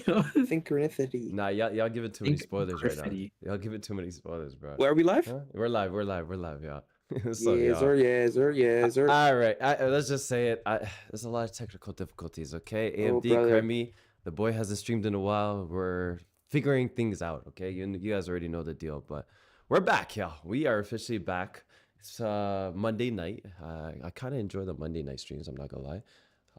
Synchronicity. Nah, y'all give it too many spoilers right now. Y'all give it too many spoilers, bro. Where are we live? Huh? We're live, y'all. So, yes, y'all. sir. All right, let's just say it. There's a lot of technical difficulties, okay? AMD, Kremi, the boy hasn't streamed in a while. We're figuring things out, okay? You guys already know the deal, but we're back, y'all. We are officially back. It's Monday night. I kind of enjoy the Monday night streams, I'm not gonna lie.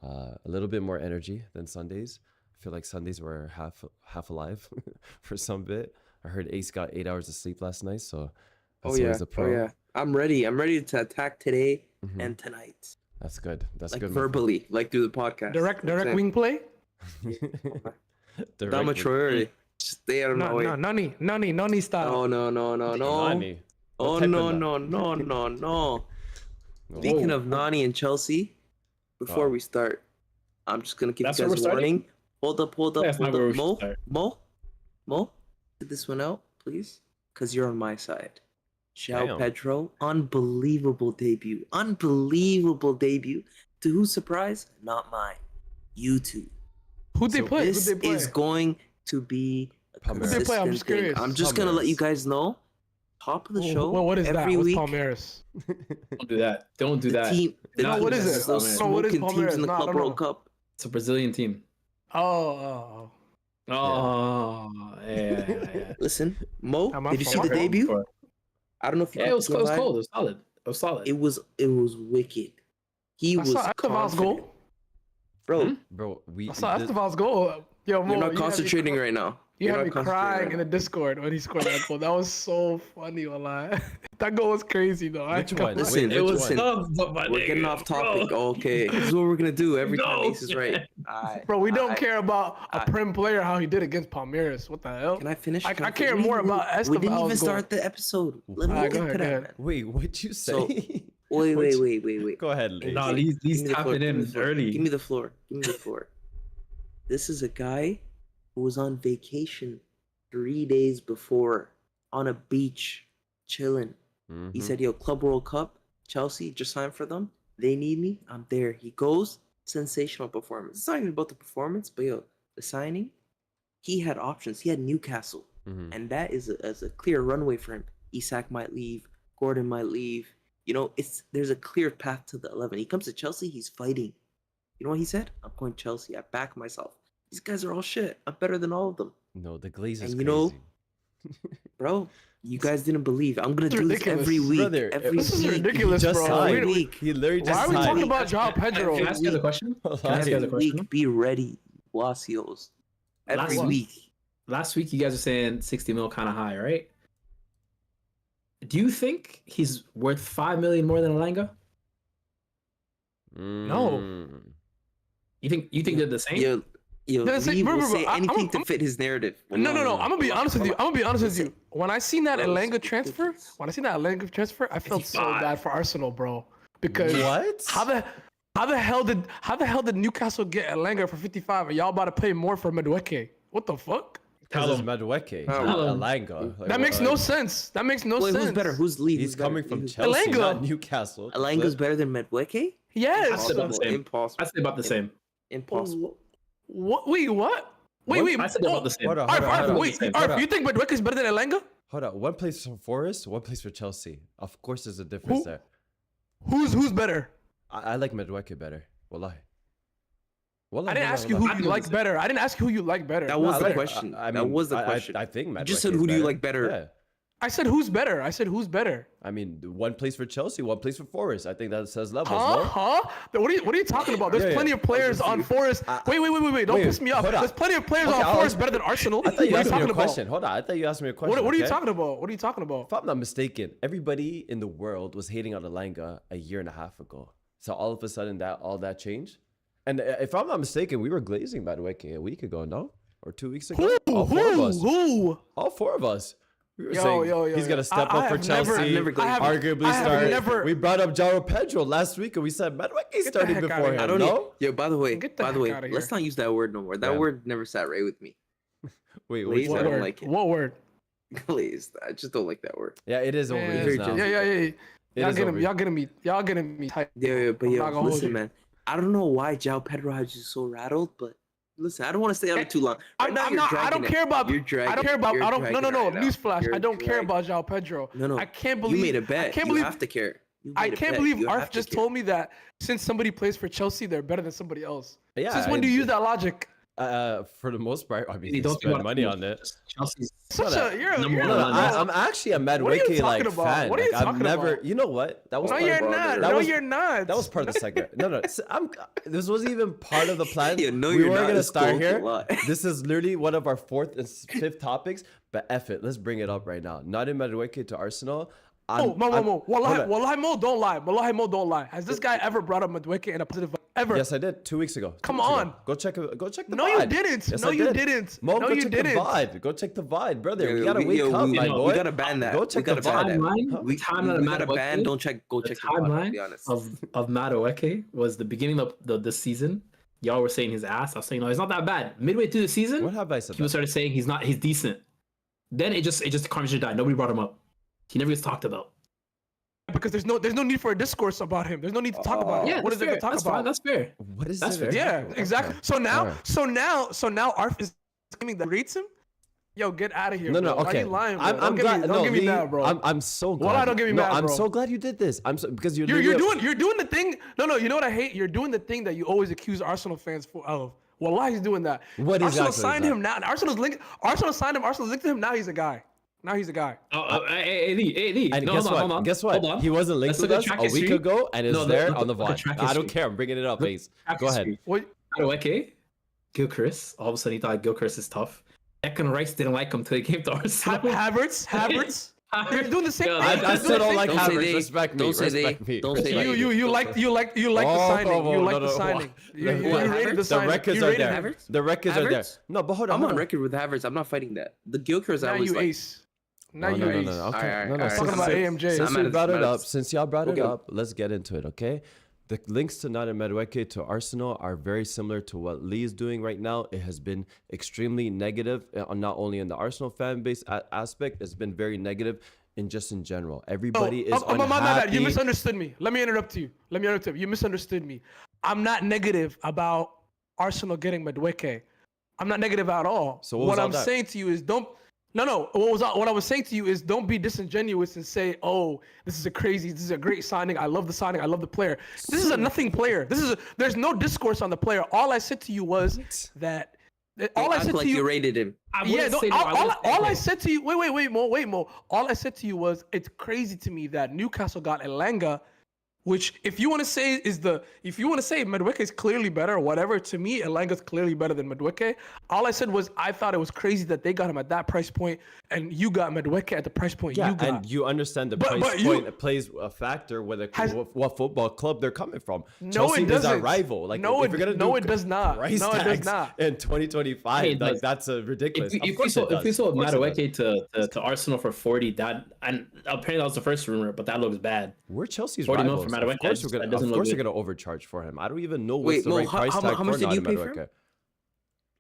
A little bit more energy than Sundays. I feel like Sundays were half alive for some bit. I heard Ace got 8 hours of sleep last night, so that's a pro. Oh yeah, I'm ready to attack today and tonight. That's good. That's like good. Verbally, like through the podcast. Direct wing play. Mature. Stay out of my way. Noni style. Oh no. Noni. Oh no. Speaking of Noni and Chelsea, before we start, I'm just gonna give you guys a warning. Hold up. Mo, sit this one out, please, because you're on my side. João Pedro, unbelievable debut. To whose surprise? Not mine. You two. Who'd they play? This is going to be a consistent I'm just thing. curious. I'm just gonna let you guys know. Top of the show. Well, what is every that? week. What's Palmeiras? Don't do that. What is it? What is Palmeiras? Teams in the Club World Cup. It's a Brazilian team. Oh. Yeah. Listen, Mo, did you see the debut? I don't know if you. Yeah, it was cold. It was solid. It was wicked. He was Esteval's goal. Bro, I saw Esteval's goal. Yo, Mo, you're not concentrating right now. You had me crying in the Discord when he scored that goal. That was so funny, wallah. That goal was crazy, though. Which one? Listen, we're getting off topic. Okay, this is what we're gonna do every time Ace is right. Bro, we don't care about a Prem player, how he did against Palmeiras. What the hell? Can I finish? I care more about Esteval's goal. We didn't even start the episode. Let me get to that, man. Wait, what'd you say? Wait. Go ahead, Lee. No, he's tapping in early. Give me the floor. This is a guy who was on vacation 3 days before on a beach chilling. He said, yo, Club World Cup, Chelsea, just signed for them. They need me. I'm there. He goes, sensational performance. It's not even about the performance, but yo, the signing, he had options. He had Newcastle. And that is a clear runway for him. Isak might leave. Gordon might leave. You know, there's a clear path to the 11. He comes to Chelsea, he's fighting. You know what he said? I'm going Chelsea. I back myself. These guys are all shit. I'm better than all of them. No, the Glazers. And you know, bro, you guys didn't believe. I'm gonna do this every week. Brother, this is ridiculous, bro. Every week. He literally just Why are we talking about João Pedro? Can I ask you the question? Every week, be ready, Wasios. Every week. Last week, you guys were saying 60 mil kind of high, right? Do you think he's worth 5 million more than Elanga? No. You think they're the same? He will say anything to fit his narrative. No. I'm gonna be honest with you. When I seen that Elanga transfer, I felt so bad for Arsenal, bro. Because how the hell did Newcastle get Elanga for 55 and y'all about to pay more for Madueke? What the fuck? Because it's Madueke, not Elanga. That makes no sense. Wait, who's better? Who's lead? He's coming from Chelsea, not Newcastle. Elanga's better than Madueke? Yes. I'd say about the same. Impossible. I'd say about the same. Impossible. What? Wait, what? Wait. I said about the same. Arf, you think Madueke is better than Elanga? Hold on. One plays for Forest, one plays for Chelsea. Of course, there's a difference there. Who's better? I like Madueke better. Wallahi. I didn't ask you who you like better. That was the question. That was the question. I think Madueke. You just said who do you like better? Yeah. I said who's better. I mean, one plays for Chelsea, one plays for Forest. I think that says levels. What are you talking about? There's plenty of players on Forest. Wait. Don't piss me off. There's plenty of players on Forest better than Arsenal. I thought you asked me a question. Hold on. I thought you asked me a question. What are you talking about? If I'm not mistaken, everybody in the world was hating on Elanga a year and a half ago. So all of a sudden, all that changed. And if I'm not mistaken, we were glazing Madueke a week ago, no? Or 2 weeks ago? All four of us. We were saying he's going to step up for Chelsea, arguably start. We brought up João Pedro last week, and we said Madueke started before him. I don't know. Yo, by the way, let's not use that word no more. That word never sat right with me. Wait, glazed, I don't like it. What word? Glazed. I just don't like that word. Yeah, it is overused now. Yeah. Y'all getting me tight. Yeah, but listen, man. I don't know why João Pedro has you so rattled, but Listen, I don't want to stay on it too long. I don't care about. No. Newsflash. I don't care about João Pedro. No. I can't believe. You made a bet. You have to care. I can't believe Arf just told me that since somebody plays for Chelsea, they're better than somebody else. Yeah. Since when do you use that logic? For the most part, I mean, you don't spend money on it. Chelsea's I'm actually a Madueke fan. What are you talking never. about? You know what? That was. No, you're not. You're not. That was part of the segment. No. This wasn't even part of the plan. Yeah, no, we you're weren't not. gonna start here. This is literally one of our 4th and 5th topics. But F it, let's bring it up right now. Noni Madueke to Arsenal. Mo, Wallahi Mo, don't lie. Wallahi Mo, don't lie. Has this guy ever brought up Madueke in a positive way? Ever? Yes, I did 2 weeks ago. Come on. Go check the No, VOD. you didn't. Yes, No, I you did. didn't. Mo, No, go you check didn't. the VOD. Go check the VOD, brother. We gotta we- wake yo, up, we- my no, boy. we gotta ban that. Go check We the gotta ban that. timeline. We Timeline of gotta ban. Madueke. Don't check. Go The check the VOD, to timeline be honest. of Madueke was the beginning of the season. Y'all were saying his ass. I was saying no, he's not that bad. Midway through the season, What have I said? people started saying he's decent. Then it just the conversation died. Nobody brought him up. He never gets talked about. Because there's no need for a discourse about him. There's no need to talk about him. Yeah, What is there to talk that's about? fine. That's fair. What is That's it? fair. Yeah, exactly. So now, Alright. so now Arf is claiming that rates him. Yo, get out of here. No, bro. okay. Why you lying, bro? I'm Don't glad. Don't get me Lee, mad, bro. I'm so glad. Wallah, don't get me mad, I'm bro. so glad you did this. Because you're You're doing the thing. No, you know what I hate? You're doing the thing that you always accuse Arsenal fans of. Wallah, he's doing that. What Arsenal exactly is signed that? him now. Arsenal signed him. Arsenal's linked to him. Now he's a guy. Hey, Lee. And No, guess hold on, what? hold on. Guess what? Hold on. He wasn't linked Let's with look at us track a week history. ago, and is No, there look on the at VOD. track I don't history. care. I'm bringing it up, Ace. Go ahead. What? Madueke, Gilchrist. All of a sudden, he thought Gilchrist is tough. Declan Rice didn't like him till he came to Arsenal. Havertz. They're doing the same thing. I still don't like Don't say Havertz. they. Respect me. Don't say they. Respect me. Don't say Respect they. me. You like the signing. You like the signing. You rated the The signing. records You are rated there. him. Havertz? The records are there. Havertz? No, but hold on. I'm hold on on. record with Havertz. I'm not fighting that. The Gilchrist, I Now was you like, ace. Now No, you no, ace. no. Okay. Alright, No, no. alright. Talking about AMJ. Since I'm you at it, brought I'm it at up, it. since y'all brought it Okay. up, let's get into it, okay? The links to Noni Madueke to Arsenal are very similar to what Lee is doing right now. It has been extremely negative, not only in the Arsenal fan base aspect, it's been very negative in general. Everybody is unhappy. My bad. You misunderstood me. Let me interrupt you. You misunderstood me. I'm not negative about Arsenal getting Madueke. I'm not negative at all. So what was all I'm that? saying to you is don't. No. What I was saying to you is don't be disingenuous and say, "Oh, this is a great signing. I love the signing. I love the player." This is a nothing player. There's no discourse on the player. All I said to you was that. All I act said like to you. you rated him. All I said to you. Wait, Mo. All I said to you was it's crazy to me that Newcastle got Elanga, which if you want to say Madueke is clearly better or whatever, to me Elanga's clearly better than Madueke. All I said was I thought it was crazy that they got him at that price point and you got Madueke at the price point you got. And you understand the price point plays a factor what football club they're coming from. No, Chelsea it is our doesn't. rival. Like, No, if you're gonna it does not. price No, it does tags not. in 2025, Hey, like, like, that's a ridiculous. If we sold Madueke to Arsenal for 40, that and apparently that was the first rumor, but that looks bad. We're Chelsea's 40 mil rivals. for Madueke, Of course, that doesn't look they're good. gonna overcharge for him. I don't even know what's Wait, the Mo, right price tag how much for did you Noni pay for him? Madueke.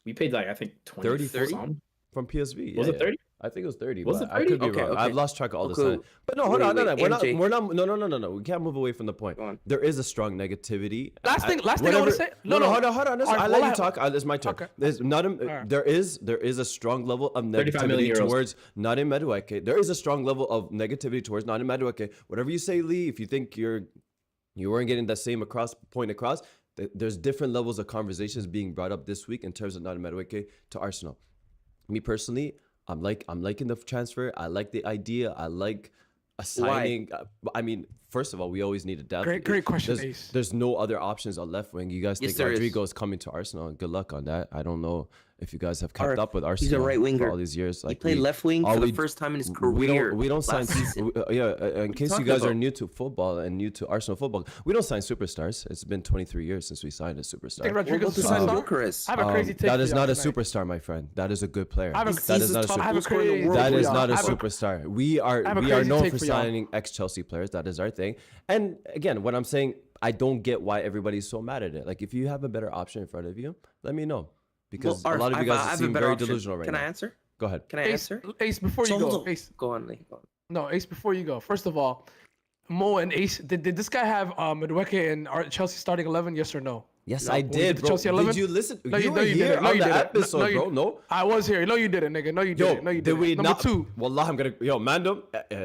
We paid like I think 20, 30? something. From PSV. Was Yeah, it 30? I think it was 30. Was but it I could be 30? wrong. Okay. I've lost track of all this. Okay. But no, hold on. Wait, We're MJ. not. We can't move away from the point. Go on. There is a strong negativity. Last thing I want to say. No, hold on. Listen, I let you talk. It's my turn. Okay. There's not Alright. there is a strong level of 35 million negativity euros. towards Noni Madueke. There is a strong level of negativity towards Noni Madueke. Whatever you say, Lee, if you think you weren't getting that same point across, there's different levels of conversations being brought up this week in terms of Noni Madueke to Arsenal. Me personally, I'm liking the transfer. I like the idea. I like a signing. I mean, first of all, we always need a depth. Great question, Ace. There's no other options on left wing. You guys Yes, think there is. Rodrygo is coming to Arsenal? Good luck on that. I don't know if you guys have kept Arf, up with he's a Arsenal right for winger. all these years. He Like, played left wing all for the we- first time in his career. We don't sign. last season. In case you talking guys are about? new to football and new to Arsenal football, we don't sign superstars. It's been 23 years since we signed a superstar. Think What about Rodrygo's the a sign superstar? Gilchrist? I have a crazy take. That is for y'all not a tonight. superstar, my friend. That is a good player. I have a- That is not a top I have a superstar. goal scorer in the crazy- world. That for is y'all. not a I have a- superstar. We are have a known crazy for take for y'all. signing ex-Chelsea players. That is our thing. And again, what I'm saying, I don't get why everybody's so mad at it. Like, if you have a better option in front of you, let me know. Because Well, a lot of you I guys have a seem better very option. delusional right Can now. I answer? Go ahead. Can I Ace, answer? Ace, before you So, go, hold on. Ace. Go on, Lee. Go on. No, Ace, before you go. First of all, Mo and Ace, did this guy have Madueke and Chelsea starting 11? Yes or no? Yes, No. I When we did, did the bro. Chelsea 11? Did you listen? No, you no, were you here didn't. No, on you the didn't. episode, No, you- bro. No. I was here. No, you didn't, nigga. No, you didn't. No, you Yo, didn't. did we Number not? 2. Wallah,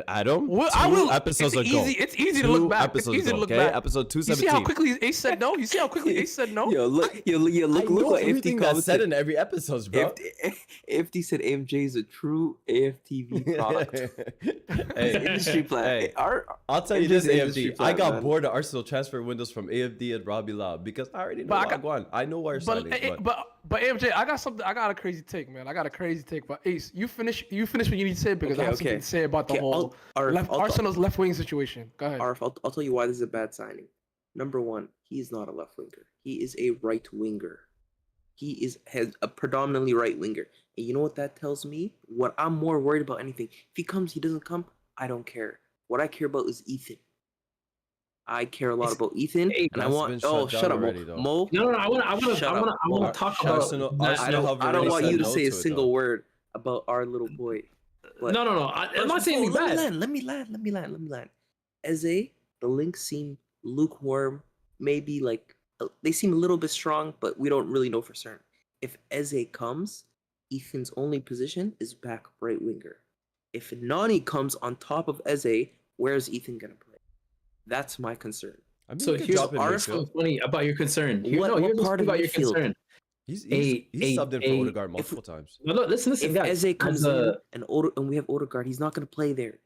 Adam. I will. Two episodes It's ago. easy. It's easy to look back. It's Episodes easy to ago, look okay? back. Episode You see how 217. quickly Ace said no? You see how quickly Ace said no? Yo, look what everything AFT that's said commented. in every episode, bro. AFT said AMJ is a true AFTV product. Hey, Industry plan. hey, I'll tell you AFT's this, industry AFD. plan, I got man. bored of Arsenal transfer windows from AFD and Robbie Lau because I already know Wagwan. I know where signings, But AMJ, I got something. I got a crazy take, man. I got a crazy take. But Ace, you finish what you need to say because I have something to say about the whole Arsenal's left wing situation. Go ahead. Arf, I'll tell you why this is a bad signing. Number one, he is not a left winger. He is a right winger. He has a predominantly right winger. And you know what that tells me? What I'm more worried about anything. If he comes, he doesn't come, I don't care. What I care about is Ethan. I care a lot about Ethan, and I want. Oh, shut up, already, Mo. No, I want to talk about. Arsenal I don't want you to say a single though. word about our little boy. But No. I'm not saying he's bad. Let me land. Eze, the links seem lukewarm. Maybe they seem a little bit strong, but we don't really know for certain. If Eze comes, Ethan's only position is back right winger. If Noni comes on top of Eze, where's Ethan gonna play? That's my concern. I mean, So here's midfield. funny about your concern. What part of about your midfield? concern. He's subbed in for Odegaard multiple times. No, listen, If guys. Eze comes in and we have Odegaard, he's not gonna play there.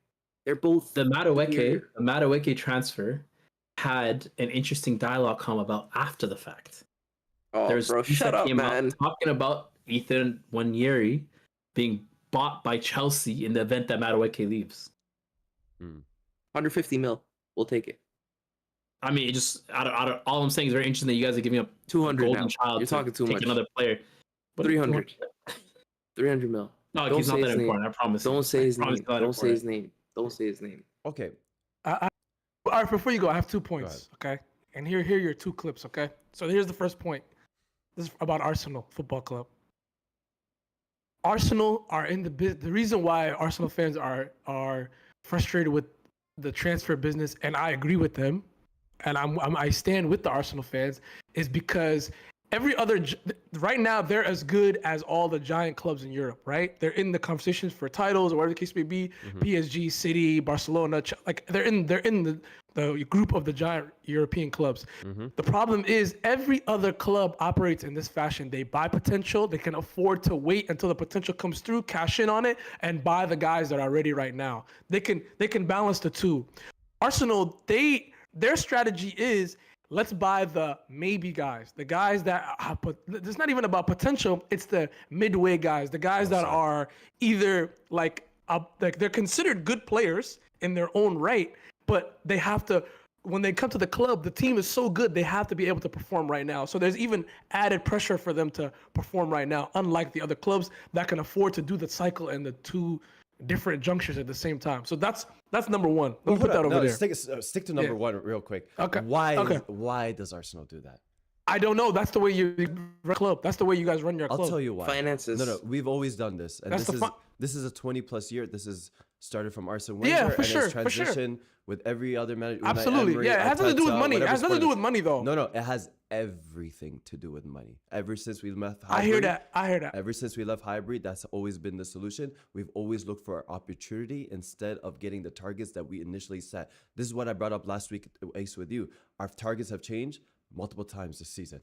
They're both The Madueke transfer had an interesting dialogue come about after the fact. Oh, There's bro, piece shut that up, came out man. talking about Ethan Nwaneri being bought by Chelsea in the event that Madueke leaves. 150 mil. We'll take it. I mean, it just out of all I'm saying is very interesting that you guys are giving up 200 golden now. child. You're talking too take much. Another player. But 300. 300 mil. No, Don't he's not say that his name. important. I promise. Don't say his name. Don't Don't say his name. Don't say his name. Okay. All right, before you go, I have 2 points, okay? And here are your 2 clips, okay? So here's the first point. This is about Arsenal Football Club. Arsenal are in the reason why Arsenal fans are frustrated with the transfer business, and I agree with them, and I stand with the Arsenal fans, is because right now they're as good as all the giant clubs in Europe, right? They're in the conversations for titles or whatever the case may be. PSG, City, Barcelona, they're in the group of the giant European clubs. The problem is every other club operates in this fashion. They buy potential. They can afford to wait until the potential comes through, cash in on it, and buy the guys that are ready right now. They can balance the two. Arsenal, their strategy is, let's buy the maybe guys, the guys that it's not even about potential. It's the midway guys, the guys that are either like they're considered good players in their own right, but they have to, when they come to the club, the team is so good, they have to be able to perform right now. So there's even added pressure for them to perform right now, unlike the other clubs that can afford to do the cycle and the 2 different junctures at the same time. So that's number one. Let me put that over there. Stick to number one real quick. Okay. Why does Arsenal do that? I don't know. That's the way you run club. That's the way you guys run your club. I'll tell you why. Finances. No, we've always done this, and this is a 20+ year. This is started from Arsene Wenger, Yeah, for and sure, it's transitioned with every other manager. Absolutely. Emery, Yeah, it has nothing to do with money. It has nothing to do with money, though. No, it has everything to do with money. Ever since we left Highbury, I hear that. Ever since we left Highbury, that's always been the solution. We've always looked for opportunity instead of getting the targets that we initially set. This is what I brought up last week, Ace, with you. Our targets have changed multiple times this season,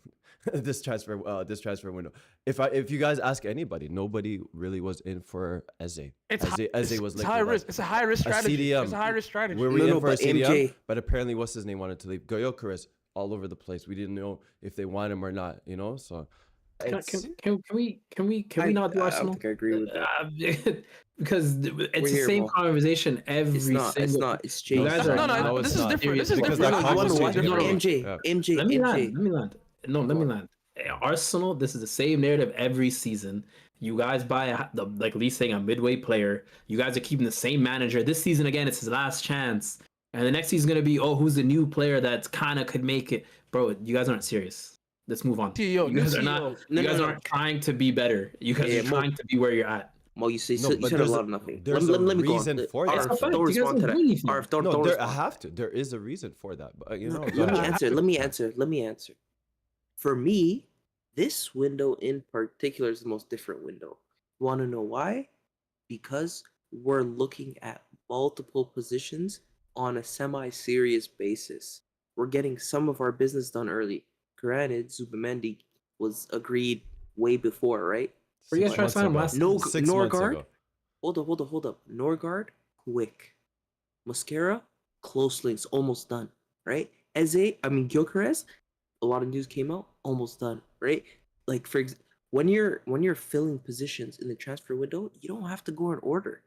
this transfer window. If you guys ask anybody, nobody really was in for Eze. Eze was high risk. It's a high risk strategy. CDM. It's a high risk strategy. Were we in for a CDM? MJ. But apparently, what's his name wanted to leave. Gyökeres all over the place. We didn't know if they want him or not. So. Can we not do Arsenal? I don't think I agree with that. Because it's the same conversation every single. It's not. It's changed. No. This is different. This is different. MJ. Let me land. Let me land. Arsenal. This is the same narrative every season. You guys buy like Lee's saying, a midway player. You guys are keeping the same manager. This season again, it's his last chance. And the next season is gonna be, who's the new player that kind of could make it, bro? You guys aren't serious. Let's move on. You guys are not. You guys aren't trying to be better. You guys are trying to be where you're at. Mo, you said a lot of nothing. There's a reason for that. Don't respond to that. No, I have to. There is a reason for that. But Let me answer. for me, this window in particular is the most different window. You want to know why? Because we're looking at multiple positions on a semi-serious basis. We're getting some of our business done early. Granted, Zubimendi was agreed way before, right? Were you guys trying to sign him last? No, 6 months Norgard. ago. Hold up. Norgard, quick. Mascara, close links, almost done, right? Gyökeres, a lot of news came out, almost done, right? Like for example, when you're filling positions in the transfer window, you don't have to go in order.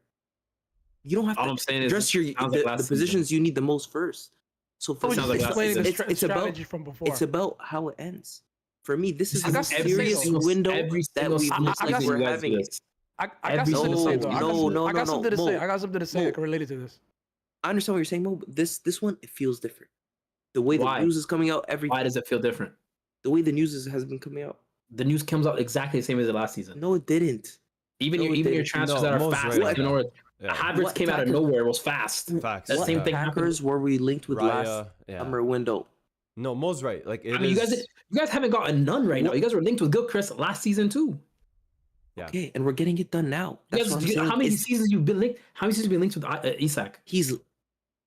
You don't have All to I'm saying address is the positions you need the most first. So for Just explaining the strategy from before. It's about how it ends. For me, this is I the got something to serious say, window every that single we season look like you we're guys having do it. this. I got something to say though. I got something to say. I got something to say that can relate to this. I understand what you're saying, Mo, but this one, it feels different. The way Why? the news is coming out, Why does it feel different? the way the news has been coming out. The news comes out exactly the same as the last season. No, it didn't. Even No, it your didn't. transfers No, that are most fast. right. Havertz What came out of Packers- nowhere. It was fast. Facts. That same What thing happened. Packers were we linked with last Raya, yeah. summer window? No, Mo's right. Like it I mean, is. you guys haven't gotten none right now. What- You guys were linked with Gilchrist last season too. Yeah. Okay, and we're getting it done now. That's what I'm saying. How many It's- seasons you've been linked? How many seasons you've been linked with Isak? He's,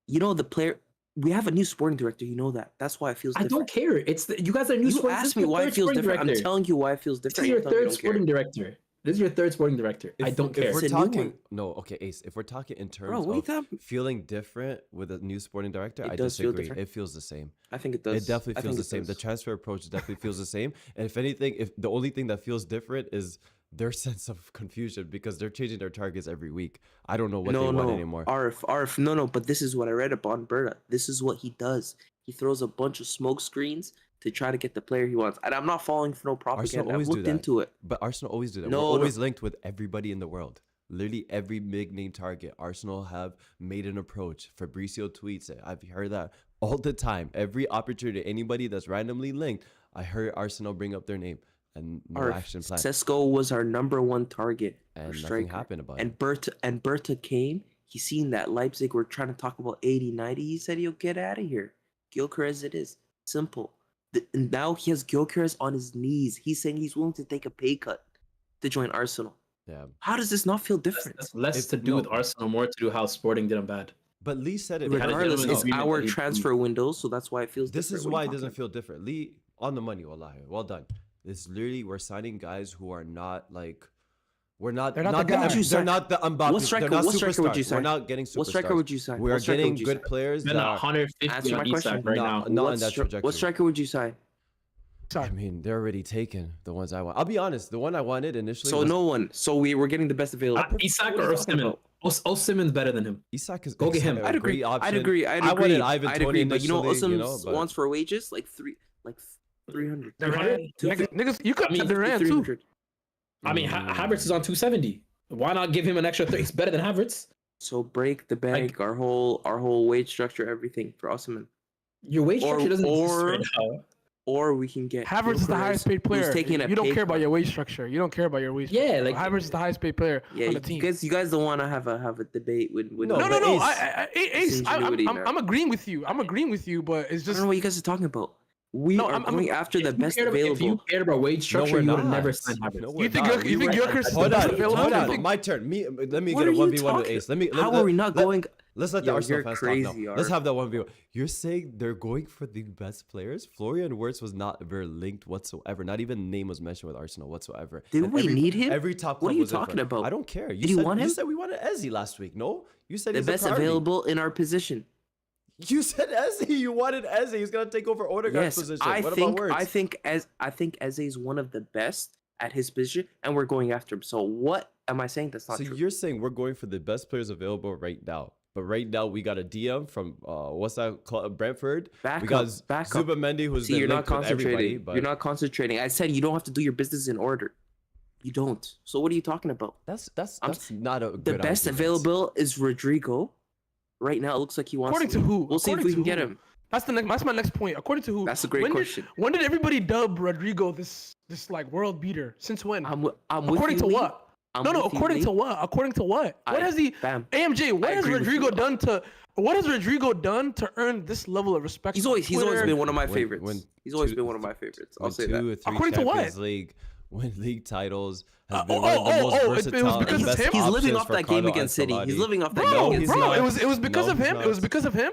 the player. We have a new sporting director. You know that. That's why it feels I different. don't care. You guys are new. You asked me why it feels different. I'm telling you why it feels This different. is your You're telling me third you don't care. sporting director. This is your third sporting director. I don't care. If we're It's a new talking, one. no, okay, Ace. If we're talking in terms Bro, what are you of talking? feeling different with a new sporting director, It I does feel disagree. different. It feels the same. I think it does. It definitely I feels think the it same. The does. transfer approach definitely feels the same. And if anything, if the only thing that feels different is their sense of confusion because they're changing their targets every week. I don't know what they want anymore. RF, no, but this is what I read upon Berta. This is what he does. He throws a bunch of smoke screens to try to get the player he wants. And I'm not falling for no propaganda. I've always do looked that. into it. But Arsenal always do that. No, We're no. always linked with everybody in the world. Literally every big name target. Arsenal have made an approach. Fabricio tweets it. I've heard that all the time. Every opportunity, anybody that's randomly linked, I heard Arsenal bring up their name and no Our action plan. Sesko was our number one target. And for nothing striker. happened about And it. Berta came. He seen that Leipzig were trying to talk about 80, 90. He said, "Yo, get out of here. Gyökeres it is. Simple." And now he has Gyökeres on his knees. He's saying he's willing to take a pay cut to join Arsenal. Yeah. How does this not feel different? That's less If- to do no. with Arsenal, more to do how Sporting did them bad. But Lee said it. had a Regardless, gentleman's it's agreement our that he- transfer window, so that's why it feels This different. is What why are it you doesn't talking feel different. Lee, on the money, wallahi. Well done. It's literally we're signing guys who are not like they're not They're not the the, guy. they're not the Mbappe. What striker- they're not what striker would you superstars. We're sign? not getting superstars. What striker would you sign? We are What striker getting would you good sign? players Spend that 150 Answer my on Isak question. right No, now. not What in that stri- trajectory. What striker would you sign? I Sorry. mean, they're already taken. The ones I want. I'll be honest. The one I wanted initially. So was no one. So we're getting the best available. Isak What or are you talking Osimhen? about? Osimhen's better than him. Isak is Go get him. a I'd agree. great option. I'd agree. I wanted Ivan I'd Toney agree. But you know, initially, Osimhen but- wants for wages like 300. Niggas, you could I mean, have Durant too. 300. I mean, Havertz is on 270. Why not give him an extra 30? He's better than Havertz. So break the bank, our whole wage structure, everything for Osimhen. Your wage Or- structure doesn't exist or- right now. Or we can get Havertz is the Gyökeres, highest paid player. who's taking a You don't pay care about cut. your wage structure. You don't care about your wage. Yeah, structure. like- Havertz is the highest paid player Yeah, on the team. you guys don't want to have a debate with No, No, but no. Ace- Ace, ingenuity, man. I'm agreeing with you. I'm agreeing with you, but it's I don't just know what you guys are talking about. We No, are I'm- going after the best If you available. cared about wage structure, we're you would have not. never signed Havertz. No, You we're think not. Gyökeres- you think We were- Gyökeres is the Hold best on, available? hold I on. think- My turn. Let me What get a are you 1v1 with talking- Ace. Let me. How are we not going? Let's let the Yo, Arsenal you're fans crazy, talk now. Arf. Let's have that 1v1. You're saying they're going for the best players? Florian Wirtz was not ever linked whatsoever. Not even name was mentioned with Arsenal whatsoever. Did And we need him? Every top What club are you was in talking front. about? I don't care. Did you said, want him? You said we wanted Ezzy last week. No, you said The he's a best priority. available in our position. You said Ezzy. You wanted Ezzy. He's gonna take over Odegaard's Yes, position. I What think about Wirtz? I think Eze is one of the best at his position, and we're going after him. So what am I saying? That's not So true. you're saying we're going for the best players available right now. But right now we got a DM from what's that called? Brentford. Back we got up, back up. Zubimendi, who's See, been you're not linked with everybody. concentrating. But You're not concentrating. I said you don't have to do your business in order. You don't. So what are you talking about? That's I'm- not a The good best argument. available is Rodrygo. Right now, it looks like he wants. according to who? We'll see if According we to can get who? him. That's my next point. According to who? That's a great When question. When did everybody dub Rodrygo this like world beater? Since when? I'm with according you, to Lee. what? I'm No, with you, according Lee. to what? According to what? What I- has he? Bam. AMJ, what I has agree with you. Rodrygo done to What has Rodrygo done to earn this level of respect? He's always been one of my favorites. He's always been one of my favorites. I'll say that. 2 or 3 According to what? Champions League, win league titles, has been one of the most versatile it was because and of best him? He's living options off for that game Carlo against City. Ancelotti. He's living off that Bro, game against bro, City. it was because No, of he's him. not. It was because of him.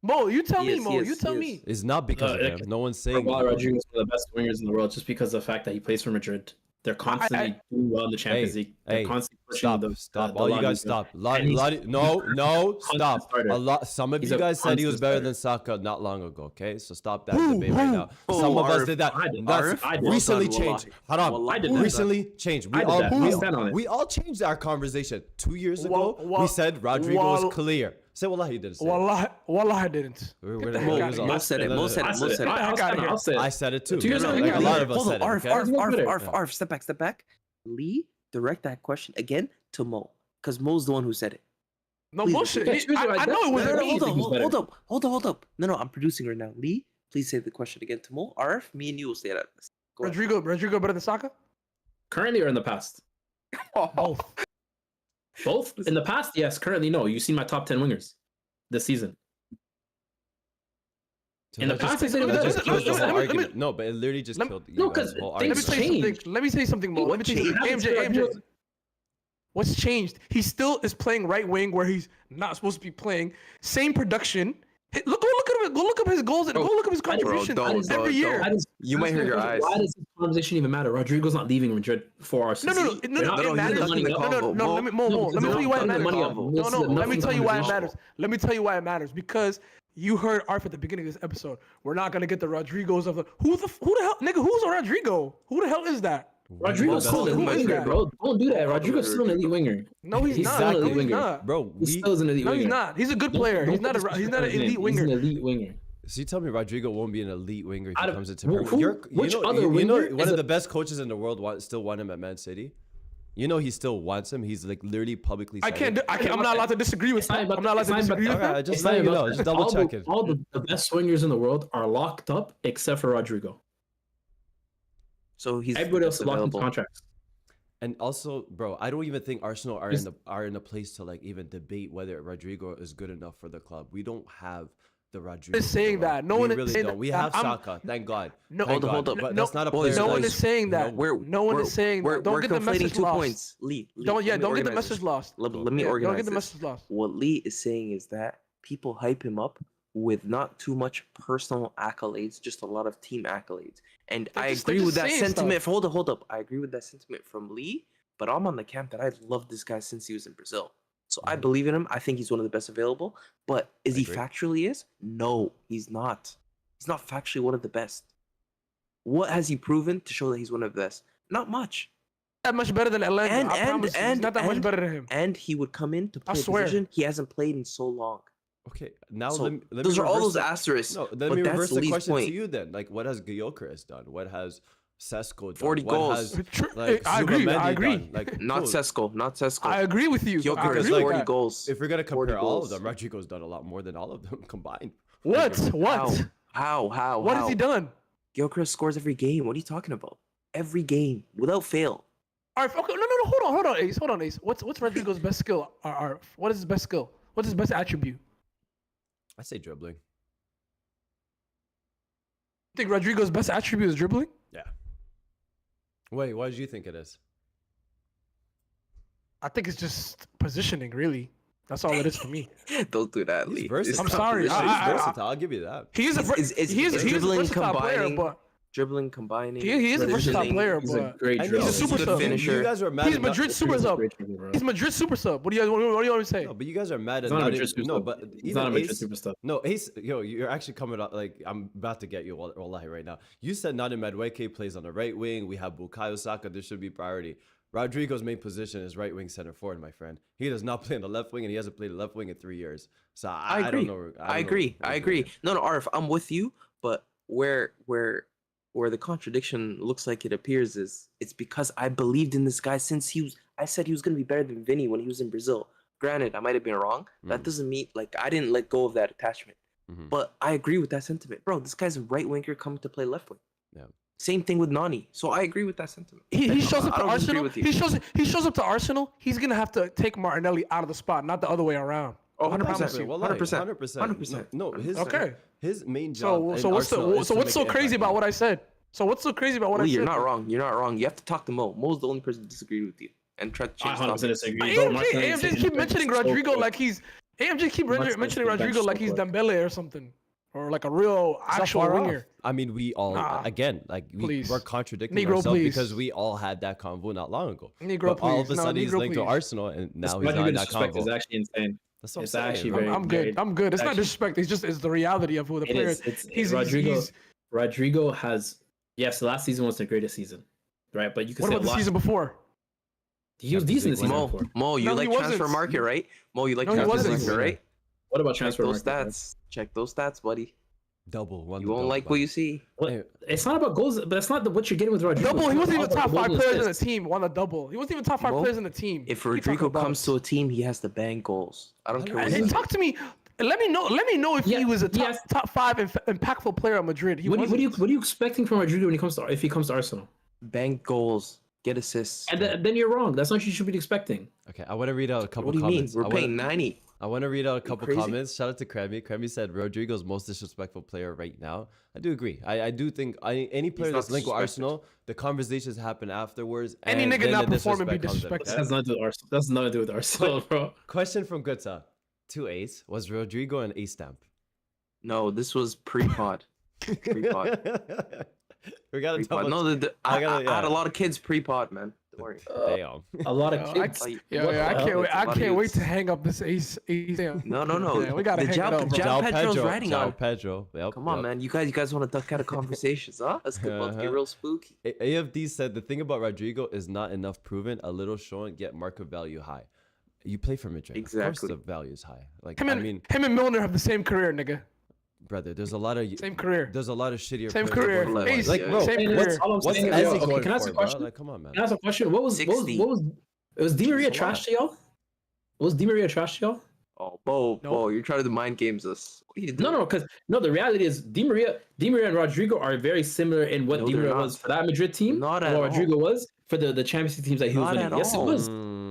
Mo, you tell me, Yes, Mo. yes, You tell yes. me. It's not because of him. No one's saying While that. Rodrygo is one of the best wingers in the world, just because of the fact that he plays for Madrid. They're constantly doing well in the Champions League. They're constantly pushing Stop. the All you La guys Liga. stop. And Stop. starter. Some of He's you a guys said he was constant better starter. than Saka not long ago, okay? So stop that debate right now. Some of us did that. That's I did. recently Well changed. done, Hold Wallahi. on. I did that. Recently changed. I did that. I stand on it. We all changed our conversation. 2 years ago, Wal- we said Rodrygo was clear. Say wallah, he didn't say it. Wallah, I didn't. Mo said it. Mo said it. Mo said it. I'll say it. I said it too. 2 years ago, Like a lot of us Hold said on, it. Okay? Arf, step back. Lee, direct that question again to Mo, because Mo's the one who said it. No Please, bullshit. yeah, choose I your know it identity. wasn't No, me. Hold up. No, I'm producing right now. Lee, please say the question again to Mo. Arf, me and you will say that. Go ahead. Rodrygo better than Saka? Currently or in the past? Both. Both? In the past, yes. Currently, no. You've seen my top 10 wingers this season. In the past, I said it that was just better. kills the whole let me- argument. No, but it literally just killed no, you guys' 'cause whole things argument. Let me say something more. Let me tell you something. AMJ. What's changed? He still is playing right wing where he's not supposed to be playing. Same production. Look at him. Go look up his goals and go look up his contributions every year. You might hurt your eyes. Why does this conversation even matter? Rodrygo's not leaving Madrid for Arsenal. No. It matters. Let me tell you why it matters. Let me tell you why it matters. Let me tell you why it matters. Because you heard Arf at the beginning of this episode. We're not gonna get the Rodrigos of the who the hell, nigga. Who's a Rodrygo? Who the hell is that? Rodrygo's still an elite winger, bro. Don't do that. Rodrygo's still an elite winger. No, he's not. Still an elite He's winger. not. Bro, He's still an elite No, winger. he's not. He's a good player. He's not an elite winger. He's an elite winger. so you tell me Rodrygo won't be an elite winger if he Out of- comes into who- Premier League? which other you know winger one is of the best coaches in the world still want him at Man City? You know he still wants him. He's like literally publicly saying it. I'm not allowed to disagree with that. I'm not alled to disagree with Okay, that. just let you know. Just double check it. All the best swingers in the world are locked up except for Rodrygo. So he's Everybody else is locked into available. contracts. And also, bro, I don't even think Arsenal are in a place to like even debate whether Rodrygo is good enough for the club. We don't have the Rodrygo. is saying that. No one is really saying don't. that. We have I'm- Saka, thank God. No, Thank hold God. up. But No, that's not a boys, player. No one guys, is saying that. No one is saying that. Don't get the message conflating 2 lost. points. Lee, Don't get the organize message this. lost. Let me Yeah, organize don't get the this. message lost. What Lee is saying is that people hype him up with not too much personal accolades, just a lot of team accolades. And They're I just agree with that saying sentiment. stuff. Hold up. I agree with that sentiment from Lee, but I'm on the camp that I love this guy since he was in Brazil. So I believe in him. I think he's one of the best available. But is he agree. factually is? No, he's not. He's not factually one of the best. What has he proven to show that he's one of the best? Not much. That much better than Atlanta. I promise you. He's not that much better than him. And he would come in to I play a swear. position he hasn't played in so long. Okay, now So let me those are all reverse those the- asterisks. No, let but me that's reverse the Lee's question point. to you then. Like, what has Gyökeres done? What has Sesko done? 40 what goals. Has, I agree. Zubimendi done? Like, Not cool. Sesko. I agree with you. I Gyökeres, agree like, with 40 that. goals. If we're gonna 40 compare all of goals. them, Rodrygo's done a lot more than all of them combined. What? How? What has he done? Gyökeres scores every game. What are you talking about? Every game, without fail. All right, okay, no, hold on, Ace. What's Rodrygo's best skill? What is his best skill? What's his best attribute? I say dribbling. You think Rodrygo's best attribute is dribbling? Yeah. Wait, why do you think it is? I think it's just positioning, really. That's all it is for me. Don't do that, He's Lee. versatile. I'm sorry. He's I- versatile. I'll give you that. He is a It's he's a dribbling, versatile player, combining, but dribbling, combining. he is a versatile positioning. player, He's a but great I dribbler. know, He's a super good sub. finisher. You guys are mad. He's at Madrid super sub. Great dribbler, bro. He's Madrid super sub. What do you always say? No, but you guys are mad at He's not a Madrid no, super but sub. He's even not a Madrid Ace, super sub. no, Ace, you're actually coming up like I'm about to get you wallahi right now. You said Noni Madueke plays on the right wing. We have Bukayo Saka. This should be priority. Rodrygo's main position is right wing center forward, my friend. He does not play on the left wing, and he hasn't played the left wing in 3 years. So I agree. don't know. I agree. No, Arf, I'm with you. But where the contradiction looks like it appears is it's because I believed in this guy since I said he was gonna be better than Vinny when he was in Brazil. Granted, I might have been wrong. That doesn't mean I didn't let go of that attachment. But I agree with that sentiment, bro. This guy's a right winger coming to play left wing. Yeah. Same thing with Noni. So I agree with that sentiment. He shows up I to don't disagree Arsenal. with you. He shows up to Arsenal. He's gonna have to take Martinelli out of the spot, not the other way around. Oh, I 100%. promise you. 100%. 100%. No, his main So job. so what's so crazy about what I said? So what's so crazy about what I said? You're not wrong. You're not wrong. You have to talk to Mo. Mo's the only person who disagreed with you. And try to change I 100% topics. disagree. AMJ keep mentioning Rodrygo like he's mentioning Rodrygo like he's Dembele or something, or like a real actual winger. I mean, we all again like we're contradicting Negro, ourselves please. because we all had that convo not long ago. Negro, but all of a please. No, sudden he's Negro, linked to please. Arsenal, and now This he's not in that disrespect convo. is actually insane. That's what It's I'm saying. actually bro. very. I'm good. I'm good. It's not actually- disrespect. It's the reality of who the It player is. is. It's Rodrygo. Rodrygo has yes. The last season was the greatest season, right? But you can What say about the a lot. season before? He was decent this season Mo, before. Mo, you No, like he transfer wasn't. market, right? Mo, you like No, he transfer wasn't. market, right? What about Check transfer those market? stats. Check those stats, buddy. Double one. You won't like what you see. What? It's not about goals, but that's not what you're getting with Rodrygo. Double. He wasn't even top 5 Goals players in the assists. team. Won a double. He wasn't even top 5 Mo, players in the team. If What are you talking Rodrygo about? comes to a team, he has to bang goals. I don't care what Hey, you talk to me. Let me know if Yeah, he was a he has- top 5 impactful player at Madrid. He What wasn't. are you expecting from Rodrygo when he comes to if he comes to Arsenal? bang goals, get assists. And then you're wrong. That's not what you should be expecting. Okay, I want to read out a couple What do you mean? comments. We're paying 90. I want to read out a couple crazy? comments. Shout out to Kremi. Kremi said Rodrygo's most disrespectful player right now. I do agree. I do think any player not that's linked with disrespected. Arsenal, the conversations happen afterwards. Any and nigga then not the performing be disrespect comes in, disrespected. okay? That's nothing to do with Arsenal. That's nothing to do with Arsenal, bro. Question from Gutsa. 2 A's. Was Rodrygo an A stamp? No, this was pre-pod. Pre-pod. We got to Pre-pod. double. No, I gotta- had a lot of kids pre-pod, man. Don't worry. Damn. A lot of Yo, kids. Like, Yo, What I the can't hell? wait. I It's a lot of can't wait youths. to hang up this ace. No. Yeah, we gotta The hang it up, bro. João Pedro's riding João on. Pedro. Yep, Come on, yep. man. You guys want to duck out of conversations, huh? That's about to get real spooky. AFD said the thing about Rodrygo is not enough proven, a little shown, yet market value high. You play for Madrid. Of Exactly. course the value is high. Like Him I and mean, him and Milner have the same career, nigga. brother, there's a lot of Same career. There's a lot of shittier Same players career. that work for Ace, like, bro, same what's- career. all I'm what's saying is, Ezzy okay, going can I ask for, a bro? question? Like, come on, man. Can I ask a question? What was 60. was Di Maria It's a trash to y'all? Was Di Maria trash to y'all? Oh, Bo, you're trying to mind games us. What are you doing? No, because the reality is Di Maria and Rodrygo are very similar in what No, Di they're Maria not. was for that Madrid team. Not and at what Rodrygo was for the Champions League teams that he was Not winning. at Yes, it all. was.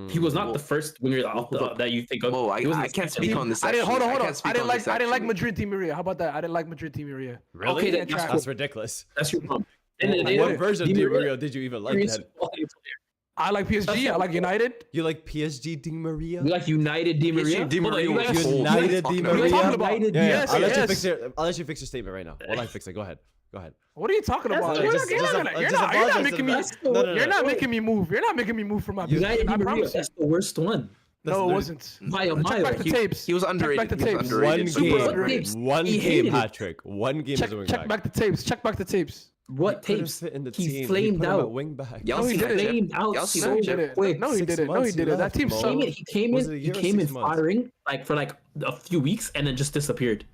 He was not Well, the first winger hold up. that you think of. Mo, He wasn't I the can't second. speak on this. I didn't hold on. can't speak I didn't on this, like actually. Madrid Di Maria. How about that? I didn't like Madrid Di Maria. Really? Okay, then That's ridiculous. That's your problem. What version of Di Maria did you even like Maria's then? a quality player. I like PSG. I like United. You like PSG Di Maria? You like United Di Maria? Di Hold on, Maria you was guys- cold. United What are Di you Maria? talking about? United, Yeah, Yes, I'll let you yes. fix your. I'll let you fix your statement right now. While I fix it, go ahead. Go ahead. What are you talking about? That's- You're just- not- just- you're not- just you're not apologize making me. to That's No, no, no. You're not no. making me move. You're not making me move from my United position. Di I Maria. promise you. That's the worst one. No, it wasn't. By a Check mile. back the tapes. He was underrated. Check back the He was tapes. underrated. One Super game. underrated. One He game hated it. hat trick. One game as a wing Check back. back the tapes. Check back the tapes. What Couldn't tapes? fit in the He team. flamed put him at out. wing back. Y'all No, he seen that didn't. chip? Flamed out Y'all seen No, that he chip? didn't. quick. No, he 6 didn't. No, he months he didn't. That left, team Mo. sucked. He came Was in. it a He year or came 6 in months? firing for a few weeks and then just disappeared.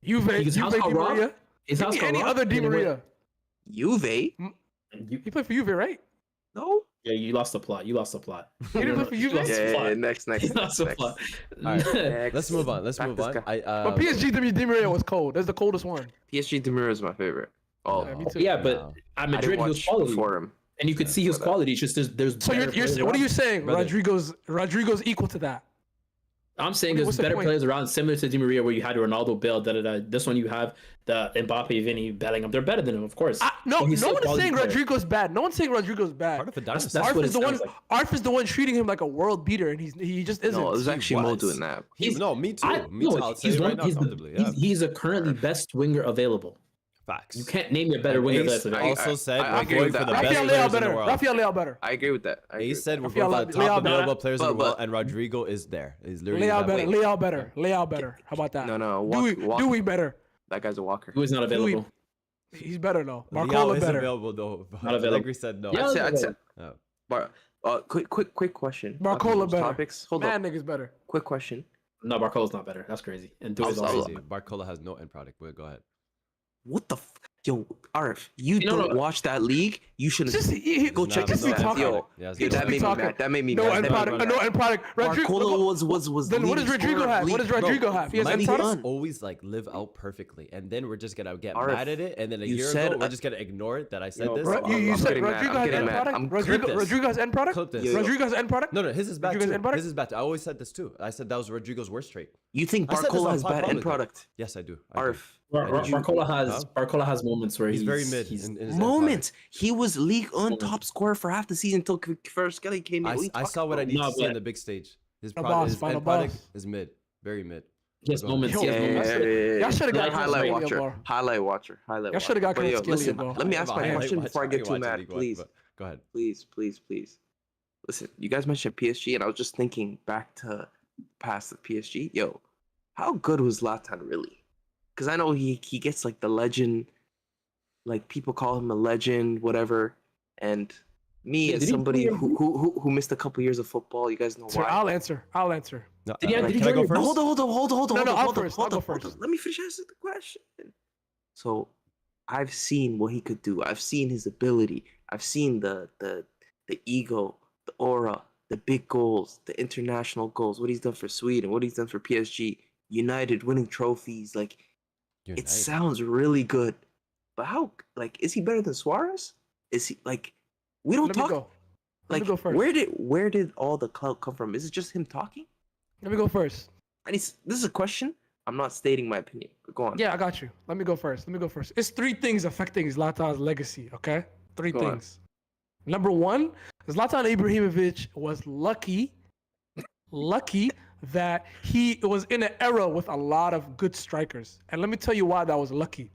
Juve His house Di got robbed. Maria. His Give house me got any robbed, other Di and then Maria. Juve? He played for Juve, right? No. Yeah, you lost the plot. You lost the plot. He didn't play for You Juve? lost the Yeah, plot. next. You lost the plot. All right. Next. Let's move on. Let's Back move this on. guy. But PSG Di Maria was cold. That's the coldest one. PSG Di Maria is my favorite. Oh, Yeah, me too. Yeah, but Wow. at I Madrid didn't he was watch quality, before him. and you could see his but, quality. It's just there's. So better players what are you around. saying? Brother. Rodrygo's equal to that. I'm saying there's What's the better point? players around, similar to Di Maria, where you had Ronaldo, Bale, This one you have the Mbappe, Vinny, Bellingham. They're better than him, of course. No, But he's no still a one's quality saying player. Rodrygo's bad. No one's saying Rodrygo's bad. Part of the That's dynasty. what it Arf is the one. sounds like. Arf is the one treating him like a world beater, and he just isn't. No, it was actually Mo was. doing that. No, me too. I- Me no, too. I'll say he's it right one. now He's, comfortably. Yeah. he's a currently best winger available. Facts. You can't name me a better And winger Ace that's available. also said I we're agree going with for that. the best Rafael Leao players in the better. world. Rafael Leao better. I agree with that. I agree Ace with said that. we're Rafael going for the Leao top better. available players in the But- world, and Rodrygo is there. He's literally Leao that better. way. Leao better. Leao better. How about that? No. Dewey better. That guy's a walker. Who is not available? He's better though. Leao Barcola is better. available though. Not available. Allegri said no. Yeah. I'd say. Oh. But quick question. Barcola Talking those better. Topics. Hold Man, up. niggas better. Quick question. No, Barcola's not better. That's crazy. And Dewey's I'll- also Crazy. Barcola has no end product. But go ahead. What the? Yo, Arif, you don't watch that league. You shouldn't go check this out. Yo, that made me mad. That made me mad. No end product. Barcola was. Then what does Rodrygo have? What does Rodrygo have? He has end product. Always like live out perfectly, and then we're just gonna get mad at it, and then a year ago we're just gonna ignore it that I said this. You said Rodrygo has end product. Rodrygo has end product. Rodrygo has end product. No, his is bad too. His is bad too. I always said this too. I said that was Rodrygo's worst trait. You think Barcola has bad end product? Yes, I do. Arif. Barcola has moments where he's very mid. Moments. He was league on top scorer for half the season until Kelly came in. I saw what I need to see on the big stage. His end product is mid, very mid. Yes, moments. Y'all should have got highlight watcher. Y'all should have got listen, let me ask my question before I get too mad, please. Go ahead. Please. Listen, you guys mentioned PSG, and I was just thinking back to past the PSG. Yo, how good was Zlatan really? Because I know he gets like the legend, like people call him a legend, whatever. And me as somebody who missed a couple years of football, you guys know why. I'll answer. No, can I go first? Hold on. I'll go first. Let me finish answering the question. So, I've seen what he could do. I've seen his ability. I've seen the ego, the aura, the big goals, the international goals. What he's done for Sweden, what he's done for PSG, United, winning trophies. Like, it sounds really good. But how? Like, is he better than Suarez? Is he like? We don't talk. Like, where did all the clout come from? Is it just him talking? Let me go first. And this is a question. I'm not stating my opinion. But go on. Yeah, I got you. Let me go first. It's 3 things affecting Zlatan's legacy. Okay, 3 things. Number 1, Zlatan Ibrahimović was lucky that he was in an era with a lot of good strikers. And let me tell you why that was lucky.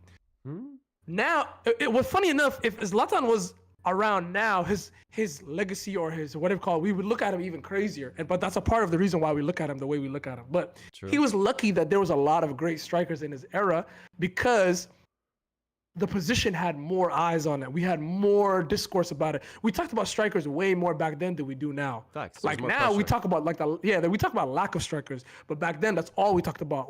Now, it was funny enough, if Zlatan was around now, his legacy or his whatever called, we would look at him even crazier. But that's a part of the reason why we look at him the way we look at him. But he was lucky that there was a lot of great strikers in his era because the position had more eyes on it. We had more discourse about it. We talked about strikers way more back then than we do now. Facts. Like now, we talk about we talk about lack of strikers. But back then, that's all we talked about.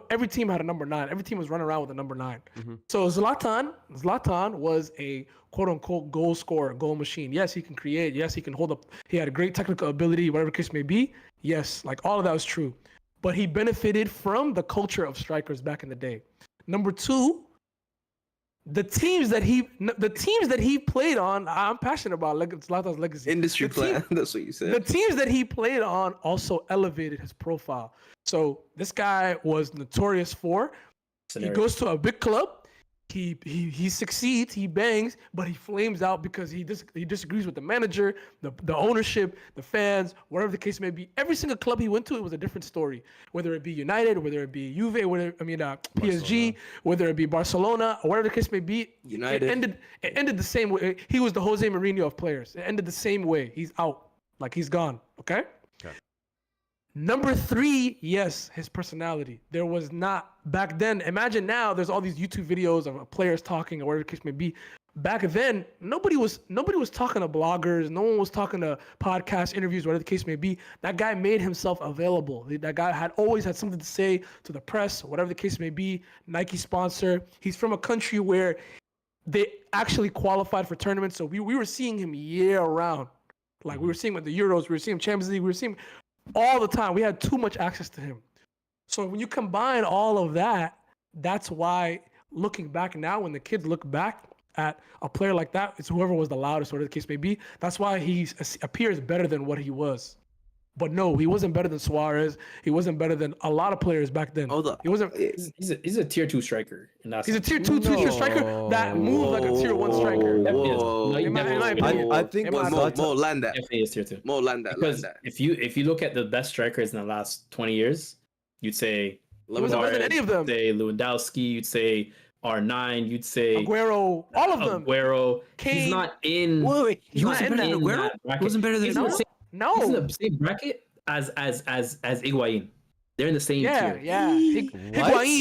Every team had a number 9. Every team was running around with a number 9. So Zlatan was a quote unquote goal scorer, goal machine. Yes, he can create. Yes, he can hold up. He had a great technical ability, whatever the case may be. Yes, like all of that was true. But he benefited from the culture of strikers back in the day. Number 2. The teams that he played on, I'm passionate about Zlatan's legacy. Industry plan, that's what you said. The teams that he played on also elevated his profile. So this guy was notorious for. He goes to a big club. He succeeds, he bangs, but he flames out because he disagrees with the manager, the ownership, the fans, whatever the case may be. Every single club he went to, it was a different story. Whether it be United, whether it be Juve, PSG, whether it be Barcelona, or whatever the case may be. United. It ended the same way. He was the Jose Mourinho of players. It ended the same way. He's out, like he's gone. Okay. Number 3, yes, his personality. There was not back then. Imagine now there's all these YouTube videos of players talking or whatever the case may be. Back then, nobody was talking to bloggers. No one was talking to podcast interviews, whatever the case may be. That guy made himself available. That guy had always had something to say to the press, whatever the case may be. Nike sponsor. He's from a country where they actually qualified for tournaments. So we were seeing him year round. Like we were seeing him at the Euros, we were seeing him Champions League, we were seeing him all the time. We had too much access to him. So when you combine all of that, that's why looking back now, when the kids look back at a player like that, it's whoever was the loudest, whatever the case may be. That's why he appears better than what he was. But no, he wasn't better than Suarez. He wasn't better than a lot of players back then. Hold up. He wasn't. He's a tier 2 striker. He's a tier 2 striker that moves like a tier 1 striker. I think Mo land that. Definitely is tier 2. Mo land that. Because if you look at the best strikers in the last 20 years, you'd say he wasn't better than any of them. You'd say Lewandowski. You'd say R9. You'd say Aguero. All of them. Aguero. Kane. He's not in. Wait. He wasn't better than Aguero. He wasn't better than No. He's in the same bracket as Higuain. They're in the same tier. Higuain,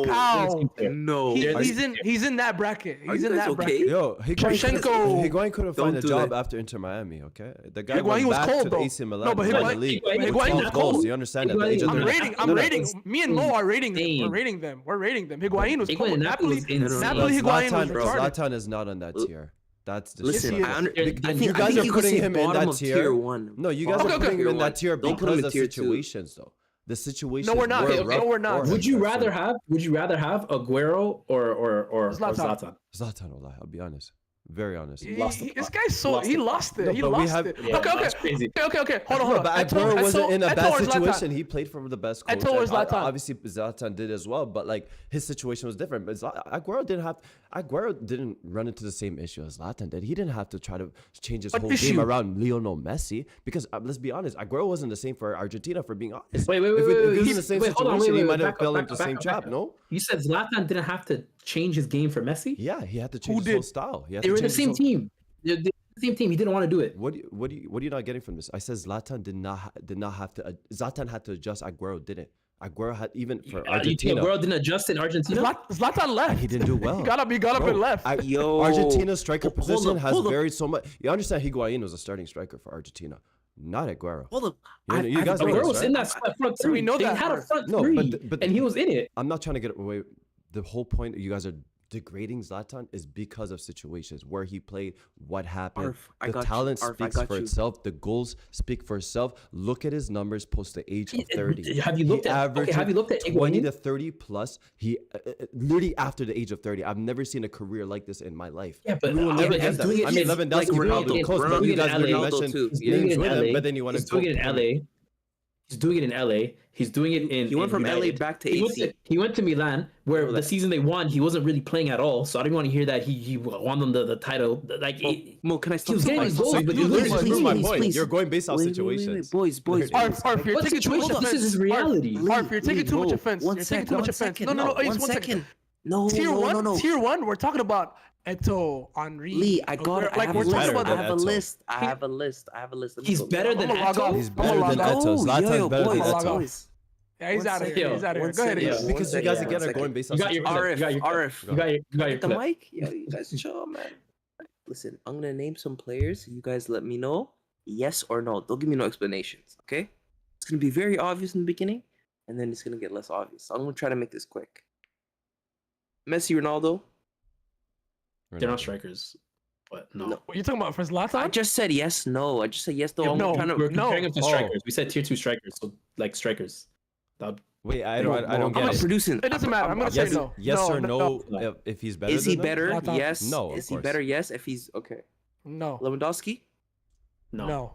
Falcao. No. He's in that bracket. He's in that bracket. Yo, Higuain couldn't find a job that. after Inter Miami, okay? The guy Higuain went was back cold, to though. the AC Milan. No, but Higuain was cold. You understand that? I'm rating. Me and Mo are rating them. We're rating them. Higuain was cold. Napoli, Higuain was retarded. Zlatan is not on that tier. That's listen. I think you guys are putting him in that tier 1. No, you guys are putting him in that tier because of situations, though. The situation. No, we're not. No, we're not. Would you rather have Aguero or Zlatan? Zlatan, I'll be honest. Very honest. This guy's he lost it. No, Okay. Hold on. But Aguero wasn't in a bad situation. He played for the best coach. Zlatan. Obviously, Zlatan did as well, but like his situation was different. But Aguero didn't run into the same issue as Zlatan did. He didn't have to try to change his whole game around Lionel Messi because let's be honest, Aguero wasn't the same for Argentina. For being honest, wait. If he was in the same situation, he might have fell into the same trap. No, you said Zlatan didn't have to change his game for Messi. Yeah, he had to change his whole style. They were in the same team. They're the same team. He didn't want to do it. What are you not getting from this? I said Zlatan did not have to. Zlatan had to adjust. Aguero didn't. Aguero had even for Argentina. Aguero didn't adjust in Argentina. Zlatan left. He didn't do well. He got up and left. Argentina's striker position has varied so much. You understand? Higuain was a starting striker for Argentina, not Aguero. Hold up. You guys know Aguero was right? in that front three. We know they that. had a front three, and he was in it. I'm not trying to get away. The whole point you guys are degrading Zlatan is because of situations where he played, what happened. The talent speaks for itself. The goals speak for itself. Look at his numbers post the age of 30. Have you looked at 20 Higuain? To 30 plus? He literally after the age of 30. I've never seen a career like this in my life. Yeah, but we will never get that. I mean, Lewandowski, probably close, but you guys literally mentioned games with him, but then you want to. He's doing it in LA. He's doing it in LA. He's doing it in. He went from LA back to AC. He went to Milan, where the season they won, he wasn't really playing at all. So I didn't want to hear that he won them the title. Like, Mo, can I stop? He was getting his goals, but you literally proved my point. You're going based off situations. Boys. Arf, you're taking too much offense. This is his reality. Arf, you're taking too much offense. You're taking too much offense. No. 1 second. No. Tier 1. We're talking about Eto'o, Henry. Lee, I have a list. I have a list. He's better than Eto'o. He's better than Eto'o. Zlatan's better than Eto'o. Yeah, he's out of here. Go ahead. Because you guys again are going based on situations. You got your the mic. Yeah, you guys chill, man. Listen, I'm gonna name some players. You guys let me know yes or no. Don't give me no explanations, okay? It's gonna be very obvious in the beginning, and then it's gonna get less obvious. So I'm gonna try to make this quick. Messi, Ronaldo. They're not strikers, but no. What are you talking about for Zlatan? I just said yes, no. I just said yes, though. No, we're comparing them to strikers. We said tier 2 strikers, so like strikers. Wait, I don't get it. Producing. It doesn't matter. I'm gonna say no. Yes or no? If he's better. Is he better? Yes. No. Is he better? Yes. If he's okay. No. Lewandowski. No.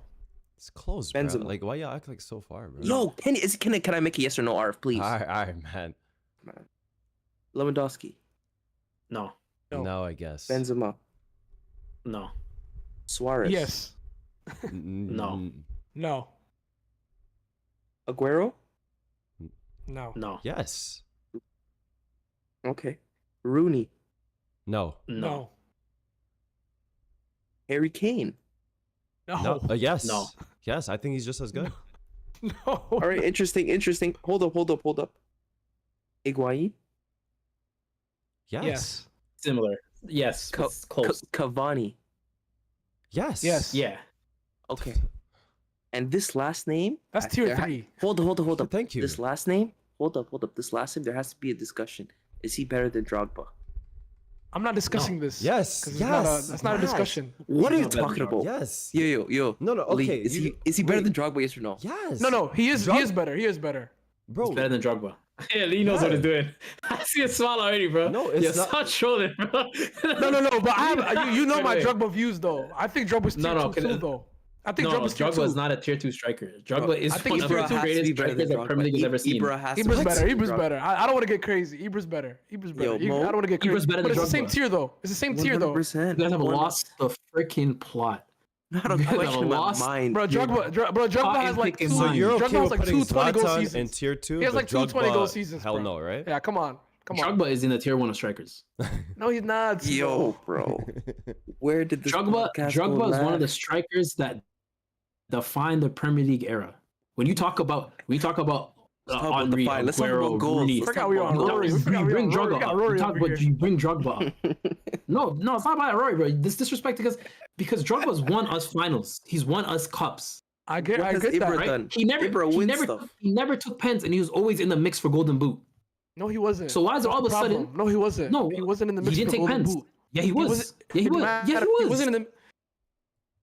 It's close, Benzema. bro. Like, why you act like so far, bro? Yo, can I make a yes or no, Arf, please? All right, man. Lewandowski. No. No, I guess. Benzema. No. Suarez. Yes. No. Aguero. No. Yes. Okay. Rooney. No. Harry Kane. No. Yes. No. Yes, I think he's just as good. No. All right, interesting. Hold up. Higuain. Yes. Similar. Yes. Close. Cavani. Yes. Yeah. Okay. And this last name? That's tier 3. Hold up. Thank you. This last name? Hold up. This last name, there has to be a discussion. Is he better than Drogba? I'm not discussing this. Yes. That's not a discussion. What are you talking about? Yes. Yo. No. Okay. Lee, is he better than Drogba? Yes or no? Yes. No. He is better. Bro. He's better than Drogba. Yeah, Lee knows what he's doing. I see a smile already, bro. No, it's not. Stop trolling, bro. No. But I have, you know my Drogba views though. I think Drogba's tier 2 too though. I think Drogba is not a tier 2 striker. Drogba is one of the 2 greatest strikers that Premier League has ever seen. Ibra's better. I don't want to get crazy. Ibra's better. Yo, I don't want to get crazy. Ibra's better than But it's Drogba. the same tier though. You guys have lost the freaking plot. Not a question about mine. Bro, Drogba has like 2. So you're okay Drogba has with like 2 putting 20-goal Zlatan seasons. in tier 2? He has like 2 20-goal seasons. Hell bro. no, right? Yeah, come on. Drogba is in the tier 1 of strikers. No, he's not. Yo, bro. Where did this Drogba is one of the strikers that define the Premier League era. When you talk about Let's talk about the Henry, fight. Let's talk Aguero, about goals. Rooney. Let's Forgot talk we about were on goals. Rory. We forgot You we bring got Rory. Drogba We got up. Rory You talk over about here. you bring Drogba up. No, it's not about Rory, bro. This disrespect because Drogba's won us finals. He's won us cups. I get What has that. Ibra Right? done? Right? He never took pens, and he was always in the mix for Golden Boot. No, he wasn't. So why is it all of a Problem. sudden? No, he wasn't. No, he wasn't in the mix he didn't for take Golden pens. Boot. Yeah, he was. Yeah, he was. Yeah, he He was. wasn't in the.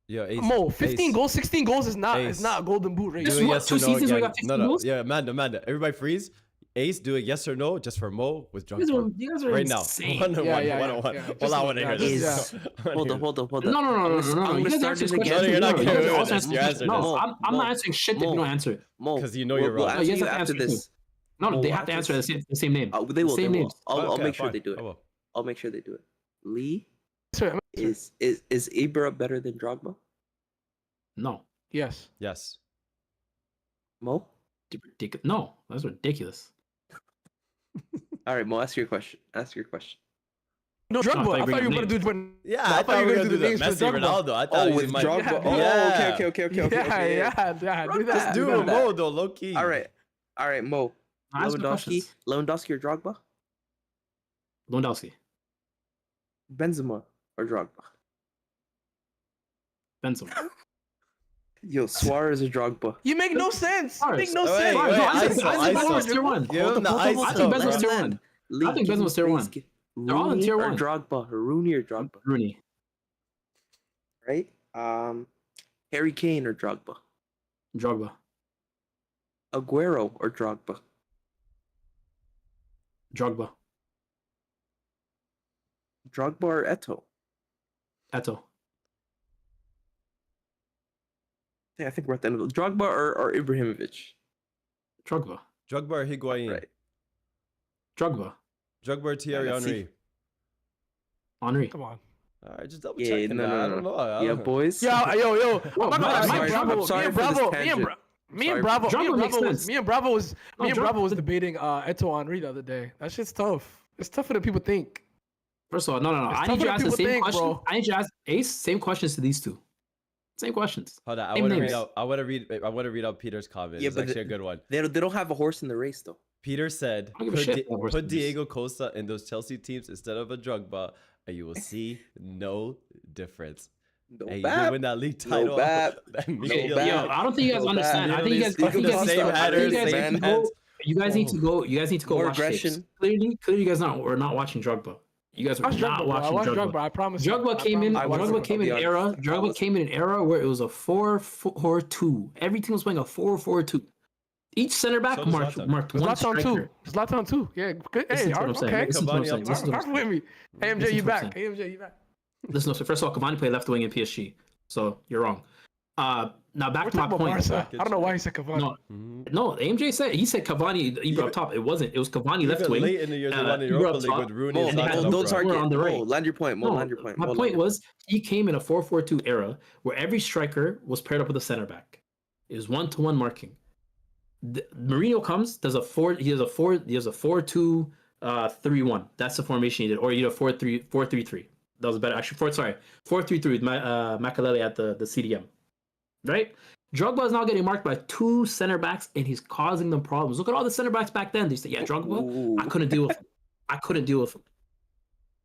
Yo, Ace, Mo, 15 Ace. goals, 16 goals is not Ace. Golden Boot race. This Do a what, yes 2 or no seasons where he again. got 15 No, goals? yeah, Amanda, everybody freeze. Ace, do a yes or no just for Mo with You guys Drogba. are right insane. now. One on Yeah, one. yeah, One yeah, on one. yeah. Hold Just- on, I want to yeah, hear just- this. yeah. Hold on. No. I'm You gonna guys start answer it this again. question. No, you're not You gonna guys do also this. answer You this answered question. this. No, I'm not answering shit that you don't answer. Mo, 'Cause you know you're wrong. We'll No, answer you you have to after answer this. No, Mo, they have to answer the same name. They will. Same They will. names. I'll Okay, make sure fine. they do I it. will. I'll make sure they do it. Lee, Sorry, is Ibra better than Drogba? No. Yes. Yes. Mo? No, that's ridiculous. All right, Mo, ask your question. No, Drogba. I you thought you were bring gonna up do. Yeah, I thought we were gonna do the names for Messi Drogba. Ronaldo. I thought Oh, he with might- Drogba. Yeah. Oh, okay. Yeah. Do that. Just do that. a Mo though, low key. All right, Mo. Ask the questions. Lewandowski or Drogba? Lewandowski. Benzema or Drogba? Benzema. Yo, Suarez or Drogba? You make no sense. You make no Wait, sense. wait, I think ISO. Benzema's tier 1. Give him the ISO. I think Benzema's bro. tier 1. Lee, I think give me Benzema's tier one. space. They're all in Rooney tier or 1. Drogba? Rooney or Drogba? Rooney. Right? Harry Kane or Drogba? Drogba. Aguero or Drogba? Drogba. Drogba or Eto'o? Eto'o. Yeah, I think we're at the end of Drogba or Ibrahimović? Drogba. Drogba or Higuain? Right. Drogba. Drogba or Thierry let's see. Henry? Henry. Come on. All right, just double Yeah, checking. no. I don't know. I Yeah, don't know. boys. Yo. I'm not gonna I'm lie. sorry- Me I'm and sorry for this Bravo. tangent. Me and Bravo Drogba makes was sense. me and Bravo was Drogba- debating Eto'o Henry the other day. That shit's tough. It's tougher than people think. First of all, no. It's I tougher need you to than ask the people same think, question. bro. I need you to ask Ace same questions to these two. Same questions. Hold on, I Same want to names. read out. I want to read out Peter's comment. Yeah, It's but actually a good one. They don't have a horse in the race though. Peter said, I don't give a shit about put Worcesters. Diego Costa in those Chelsea teams instead of a Drogba, and you will see no difference. No And you bap. win that league No title. bap. immediately. bap. Yo, I don't think you guys No understand. bad. I think you guys. You I think you know, guys. same I think headers, you guys same need to go- hands. You guys need to go. You guys need to go More watch aggression. tapes. Clearly, you guys were not watching Drogba. You guys were Watch not Drogba, bro. I watching watched Drogba. Drogba. I promise. you. Drogba I came in. promise. wasn't, Drogba came in I'll an be era. honest. I Drogba wasn't. came in an era where it was a 4-4-2. Every team was playing a 4-4-2. Each center back So does marked Zlatan. one Zlatan striker. too. Zlatan too. Yeah. Good. Listen Hey, to what I'm saying. okay. Listen to what I'm saying. Cavani Listen to what I'm Rock with me. AMJ, Listen you to what I'm back. saying. AMJ, you back. Listen, so first of all, Cavani played left wing in PSG, so you're wrong. Now back We're to my talking about point. Barca. I don't know why he said Cavani. No, Mhm. no, AMJ said Cavani Ibra up top. It wasn't. It was Cavani left Even wing. late in the year, they won the Ibra Europa up League top. with Rooney Mo, and they had Zlatan. Mo, up don't front. target. on the right. Mo, land your point. Mo, No, land your point. my Mo, point land your was he came in a 4-4-2 era where every striker was paired up with a center back. It was 1-to-1 marking. Mourinho comes, does a 4-2-3-1. That's the formation he did, or he did a 4-3-3. That was better. Actually, 4-3-3 with Makalele at the CDM. Right? Drogba is now getting marked by 2 center backs, and he's causing them problems. Look at all the center backs back then. They say, "Yeah, Drogba, Ooh. I couldn't deal with him. I couldn't deal with him."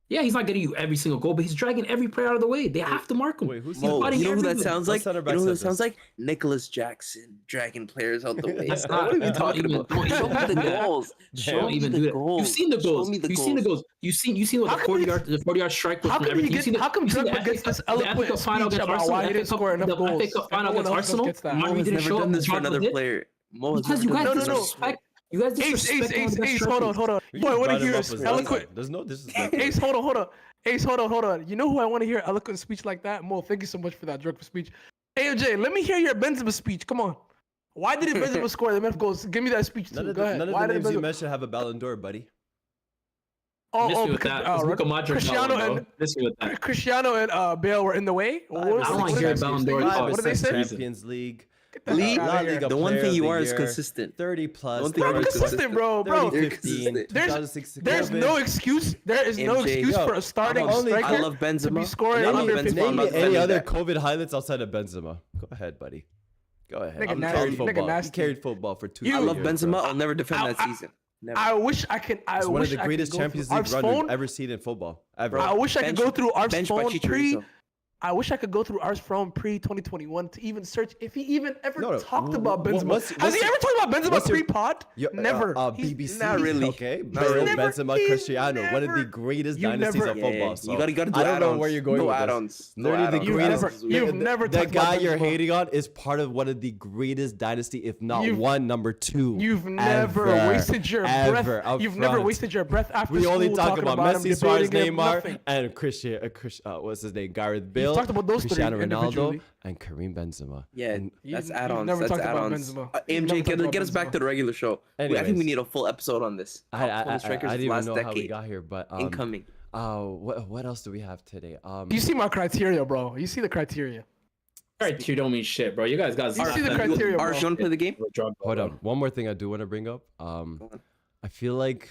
Yeah, he's not getting you every single goal, but he's dragging every player out of the way. They have to mark him. Wait, who's Mo, fighting you know who that everywhere. sounds What like? center You back know who that said sounds this? like? Nicholas Jackson dragging players out the way. That's What not- are we don't talking even- about? don't Show even me the do that. goals. Show Don't me even the do that. goals. You've seen the goals. Show me the You've seen the goals. goals. You've seen what How the come 40-yard strike was How from come everything. you You've seen get? How come you've seen Drogba gets this the FA eloquent Cup final speech against about Arsenal, why he the didn't FA score enough the goals? FA Cup final Everyone against else Arsenal. gets that. Mo Henry has didn't never show done up. this for Drogba another did. player. Mo has Because you never guys done No, no, no. disrespect. You guys Ace, disrespect one of the best hold strikers. on. We Who I just want to brought him hear up is as eloquent. Zlatan. There's no disrespect. Ace, hold on. Ace, hold on. You know who I want to hear eloquent speech like that? Mo, thank you so much for that Drogba speech. AMJ, let me hear your Benzema speech. Come on. Why didn't Benzema score the enough goals? Give me that speech None too. of Go the, ahead. none of Why the didn't names you Benzema? mentioned have a Ballon d'Or, buddy. Miss me with because that. It's Luka Modric. Cristiano and Miss me with that. Cristiano and Bale were in the way. What I was- don't what want did to hear they say? Ballon d'Or. What did they say? Champions League. Get the Lee, fuck outta here. the one Player thing of you the are is Year, consistent. 30 plus. One thing Bro, you are consistent, bro. 30, You're 15, consistent. 2006, There's no excuse. There is no MJ. excuse Yo, for a starting only- striker I love Benzema. to be scoring I love under Benzema. 50. I'm Name not me any defending other that. COVID highlights outside of Benzema. Go ahead, buddy. Go ahead. Nigga He nasty, carried nigga football. He nasty. carried football for 2 I years. love Benzema. bro. I'll never defend that season. Never. I wish I could. It's one of the greatest Champions League runs we've ever seen in football. Ever. I wish I could go through our phone pre. Chicharito. I wish I could go through ours from pre-2021 to even search if he even ever No, talked about Benzema. what's Has he ever talked about Benzema pre-pod? Never. BBC. Not really. Okay. Never- Benzema, Cristiano, one of the greatest You dynasties never- of football. Yeah, So you gotta do I don't know add-ons. where you're going No with this. add-ons. No Literally the add-ons. greatest. You've never The talked guy about you're Benzema. hating on is part of one of the greatest dynasty, if not You've- one, number 2. You've never ever, wasted your ever breath. up You've never front. wasted your breath after We school only talk talking about him, Messi, Suarez, debating him, Neymar, nothing. and what's his name? Gareth Bale. talked about those three Cristiano Ronaldo, individually. and Karim Benzema. Yeah, And that's you've add-ons. never That's talked about add-ons. Benzema. You've MJ, never talked about get us back Benzema. to the regular show. I think Anyways. we need a full episode on this. I Top 20 strikers didn't of last even know how we decade. got here, but Incoming. what else do we have today? You see my criteria, bro. You see the criteria. Alright, you don't mean shit, bro. You guys got. You see the criteria, bro. Arsh, you want to play the game? Hold on. One more thing I do want to bring up. I feel like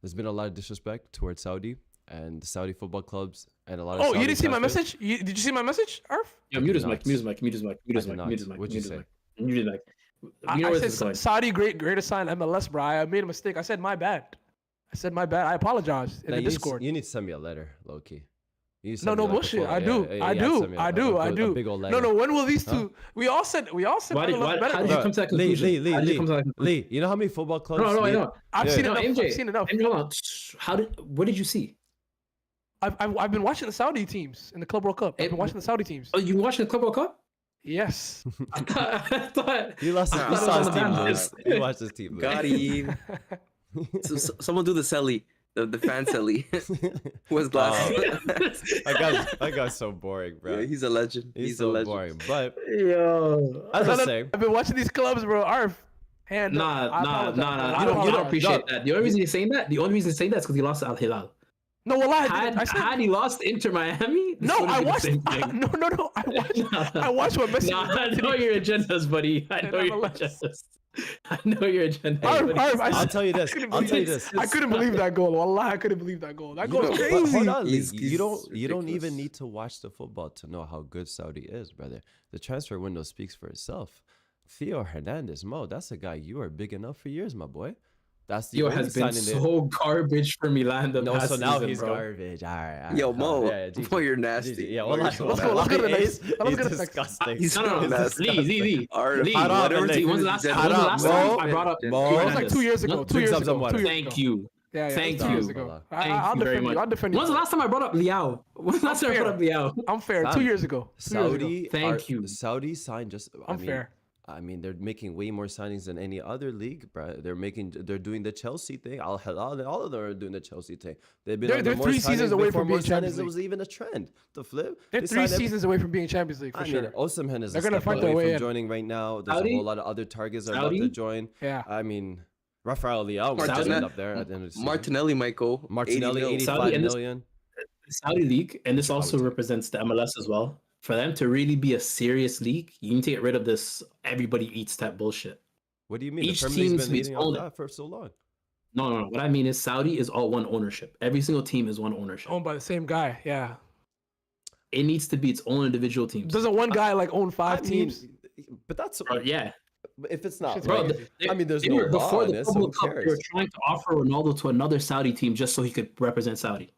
there's been a lot of disrespect towards Saudi and the Saudi football clubs and a lot of. Oh, Saudi you didn't see my transfers. message? Did you see my message, Arf? Yeah, mute his mic. Mute his mic. Mute his mic. Mute his I did mic. not. Mute his mic. What'd Mute you his say? mic. Mute his mic. You know I where this is said going. Saudi greater sign MLS, bro. I made a mistake. I said my bad. I apologize in Nah, the you need to- Discord. You need to send me a letter, low key. You need to No, send no me, like, a bullshit. full- I yeah, do. yeah, I you have to do. send me I a do. I do. big old No, letter. no. When will these Huh? two? We all said. Why did MLS better. how did you come to that Lee, conclusion? How did you come to that conclusion? Lee, you know how many football clubs? No, I know. I've Yeah. seen No, enough. MJ. I've seen enough. MJ, hold on. What did you see? I've been watching the Saudi teams in the Club World Cup. I've been watching the Saudi teams. Oh, you watching the Club World Cup? Yes. I thought. He lost. Nah, He saw his I team thought it was lose. on the He watched his team lose. Got him. Someone do the celly. The fan celly. Who has glasses? I got so boring, bro. Yeah, he's a legend. He's a so legend. boring. But Yo. as I was saying, I've been watching these clubs, bro. Arf. Hand up. I apologize, bro. I You don't apologize. appreciate that. The only reason he's saying that, is because he lost to Al Hilal. No, well, I said. Had he lost Inter Miami, this No, would've I been the watched. same thing. No. I watched what Messi. Nah, I know your agendas, buddy. I know your agendas. I know your agenda. I'll tell you this. I'll tell you this. I couldn't believe that goal. Wallah, I couldn't believe that goal. That You goal don't- was but crazy. hold on, Lee. He's You don't even ridiculous. need to watch the football to know how good Saudi is, brother. The transfer window speaks for itself. Theo Hernandez, Mo, that's a guy you are big enough for years, my boy. That's the Theo only has been signing so garbage for Milan the No, past so now season, he's bro. garbage. All right. Yo, Mo. GG. Mo, you're nasty. GG. Yeah, Mo, well, you're let's so go. nasty. Let's go to the next. He's Let's go to the next. disgusting. He's No. nasty. Lee. Alright, Lee, Haram, whatever Lee. team. When's the last time I brought up? Mo. It was like 2 years ago. No, 2 years drink some ago. water. 2 years Thank ago. you. Yeah, Thank 2 you. years ago. Thank I'll you very defend you. much. I'll defend you. When's the last time I brought up Liao? When's the last time I brought up Liao? I'm fair. 2 years ago. 2 years ago. Saudi. Thank you. Saudi signed just. I'm fair. I mean, they're making way more signings than any other league, bro. They're doing the Chelsea thing. Al Hilal, all of them are doing the Chelsea thing. They've been. They're more 3 seasons signings away before from more being Champions signings. It League. was even a trend. The flip. They're They 3 signed seasons away from being Champions League for I sure. mean, Osimhen is They're a gonna step fight their away way from in. joining right now. There's Saudi? a whole lot of other targets are about Saudi? to join. Yeah. I mean, Rafael Leao might Martinelli- just end up there at the end of the season. Martinelli might go. Martinelli, 80 mil. 85 Saudi and this- million. Saudi league, and this also represents the MLS as well. For them to really be a serious league, you need to get rid of this everybody eats type bullshit. What do you mean? Each The Premier League's team's been its eating off own- that for so long. No. What I mean is Saudi is all one ownership. Every single team is one ownership. Owned by the same guy. Yeah. It needs to be its own individual teams. Doesn't one guy like own 5 I mean, teams? but that's Yeah, if it's not Shit's right. crazy. I mean, there's they no were, law before on the this. So who World Cup, they were cares? trying to offer Ronaldo to another Saudi team just so he could represent Saudi.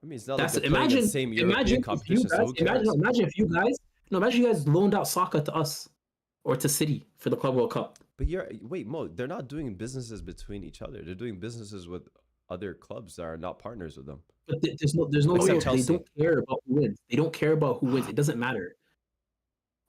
I mean, it's not That's like they're playing in imagine. the same European Imagine if you competition. So guys. who cares? Imagine if you guys. No, imagine you guys loaned out Saka to us or to City for the Club World Cup. But wait, Mo, they're not doing businesses between each other. They're doing businesses with other clubs that are not partners with them. But there's no Except way. They Chelsea. don't care about who wins. They don't care about who wins. It doesn't matter.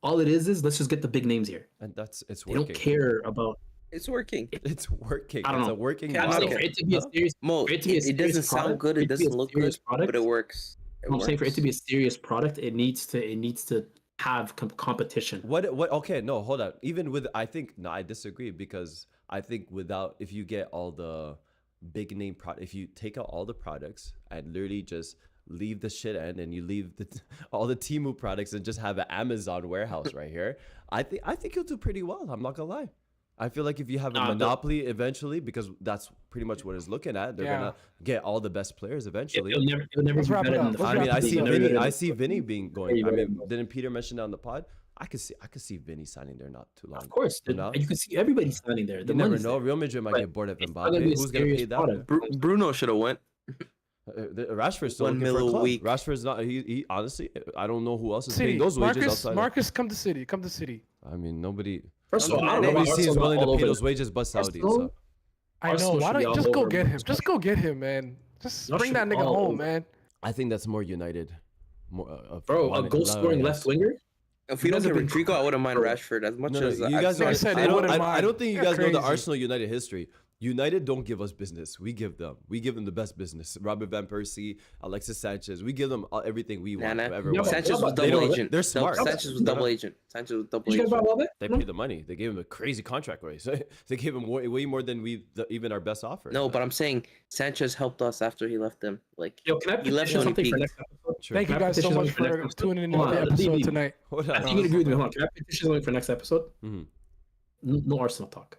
All it is let's just get the big names here. And it's They working. don't care about. It's working. It's working. I don't It's know. a working I'm I'm model. saying for it to be a Huh? serious. Mo, For it to be a it doesn't serious sound product, good. for It it to be a doesn't look serious good, product, but it works. I'm saying for it to be a serious product, it needs to have competition. What? Okay, no, hold on. Even with, I disagree because I think if you get all the big name if you take out all the products and literally just leave the shit end and you leave all the Temu products and just have an Amazon warehouse right here, I think you'll do pretty well. I'm not gonna lie. I feel like if you have a monopoly eventually, because that's pretty much what it's looking at, they're gonna get all the best players eventually. It'll never Let's be wrap it better up. than the Let's I mean, wrap I it see up. Vinny. I see Vinny being going. I mean, Very didn't Peter mention on the pod? I could see Vinny signing there not too long. Of course, you know? you can see everybody signing there. You never know. Real Madrid might get bored of Mbappe. Who's gonna pay that? Bruno should have went. Rashford's still looking for a club. Rashford's not. He honestly, I don't know who else is paying those wages outside. Marcus, come to City. Come to City. I mean, nobody. First of all, nobody seems willing to pay those wages, but Saudi. So. I know. Why don't you just go get him? Just go get him, man. Just bring that nigga home, man. I think that's more United. Bro, a goal scoring left winger. If we don't get Rodrygo, I wouldn't mind Rashford as much as you guys. I don't think you guys know the crazy. Arsenal United history. United don't give us business. We give them. We give them the best business. Robert Van Persie, Alexis Sanchez. We give them everything we want. Sanchez was double agent. They're smart. Sanchez was double agent. They paid the money. They gave him a crazy contract raise. They gave him way more than even our best offer. No, but I'm saying Sanchez helped us after he left them. Like, yo, can I he left something for next episode? Sure. Thank you guys so much for tuning in to the episode tonight. I think you agree with me. Hold on. Can I petition something for next episode? No Arsenal talk.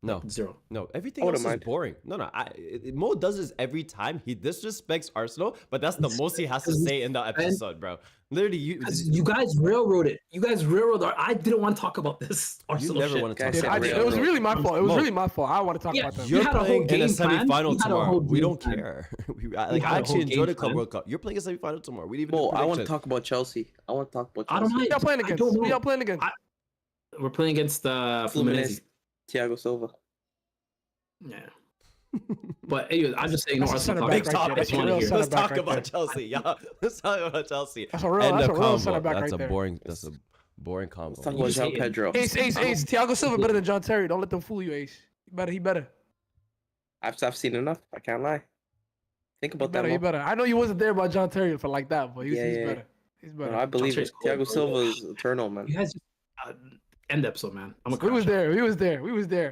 No, zero. No, everything else is boring. No. Mo does this every time. He disrespects Arsenal, but that's the most he has to say in the episode, bro. Literally, you guys railroad it. You guys railroad. I didn't want to talk about this Arsenal never shit. want to talk about it. It was really my fault. It was really my fault. I want to talk about that. You're playing in a semifinal tomorrow. We don't care. I actually enjoyed the Club World Cup. You're playing a semifinal tomorrow. We didn't even. I want to talk about Chelsea. I want to talk about Chelsea. Who y'all playing against? Who y'all playing against? We're playing against Fluminense. Thiago Silva. Yeah. But anyway, I'm just saying, Let's talk about Chelsea. Yeah, let's talk about Chelsea. That's a real center back right there. That's a boring combo. Let's talk about João Pedro. Ace. Thiago Silva better than John Terry. Don't let them fool you, Ace. He better. I've seen enough. I can't lie. Think about that. He better. I know you wasn't there about John Terry for like that, but he's better. He's better. No, I believe it. Thiago Silva is eternal, man. You guys just end episode, man. We was there.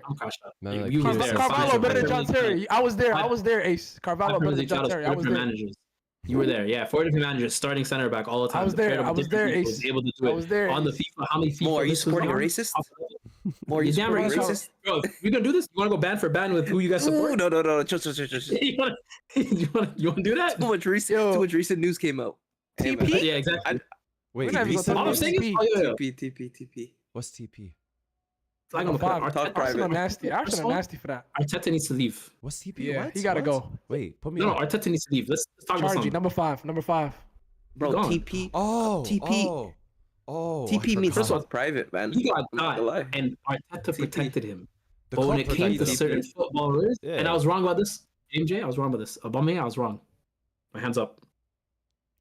I'm crashed up. Carvalho better than John Terry. I was there, Ace. Carvalho better than John Terry. I was there. You were there, yeah. 4 different managers, starting center back all the time. I was there, Ace. Was able to do it. I was there. On the FIFA, how many FIFA? Mo, are you supporting a racist? Mo, are you damn racist? Bro, we're gonna do this. You wanna go band for band with who you guys support? No. Just. You wanna do that? Too much recent news came out. TP? Yeah, exactly. Wait, I'm saying TP. What's TP? Flag on the play. Arsenal nasty. Arsenal nasty for that. Arteta needs to leave. What's TP? Yeah, he gotta go. Wait, put me. No, Arteta needs to leave. Let's talk about something. Number five. Bro, TP. TP. TP means it's private, man. He got died, and Arteta protected him. But when it came to certain footballers, and I was wrong about this, MJ, I was wrong about this. Aubameyang, I was wrong. My hands up.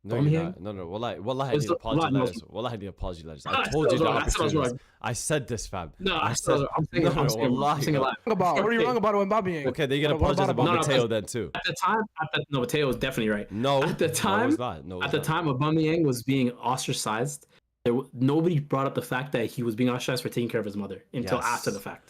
No, you're not. No. Wallahi, I need to apologize. Wallahi, I need to apologize. I told you the opportunity. I said this, fam. No, I'm saying it. What are you wrong about Mbappe? Okay, then you're gonna apologize about Mateo then too. At the time, Mateo was definitely right. No, at the time, Aubameyang was being ostracized. Nobody brought up the fact that he was being ostracized for taking care of his mother until after the fact.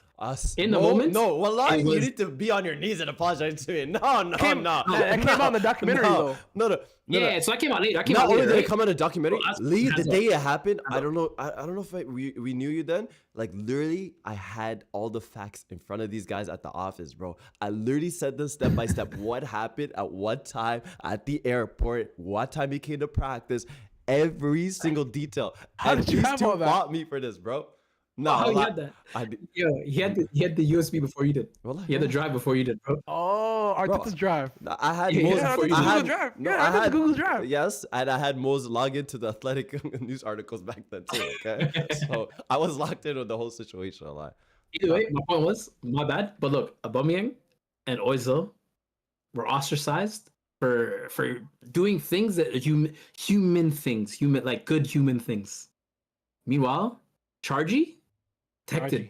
In the moment? No, wallahi, you need to be on your knees and apologize to it. No. It came out in the documentary though. No. Yeah, so I came out late. Not only did it come out in a documentary, Lee, the day it happened, I don't know if we knew you then. Like literally, I had all the facts in front of these guys at the office, bro. I literally said them step by step what happened at what time at the airport, what time he came to practice, every single detail. How did you have all that? Fought me for this, bro. No, he had that. He had the USB before you did. He had the drive before you did, bro. Oh, Arteta's drive. I had Google Drive. Yes, and I had Mo's login to the Athletic news articles back then too. Okay, so I was locked in with the whole situation a lot. Either way, my point was my bad. But look, Aubameyang and Ozil were ostracized for doing things that human good human things. Meanwhile, Chargy. Protected.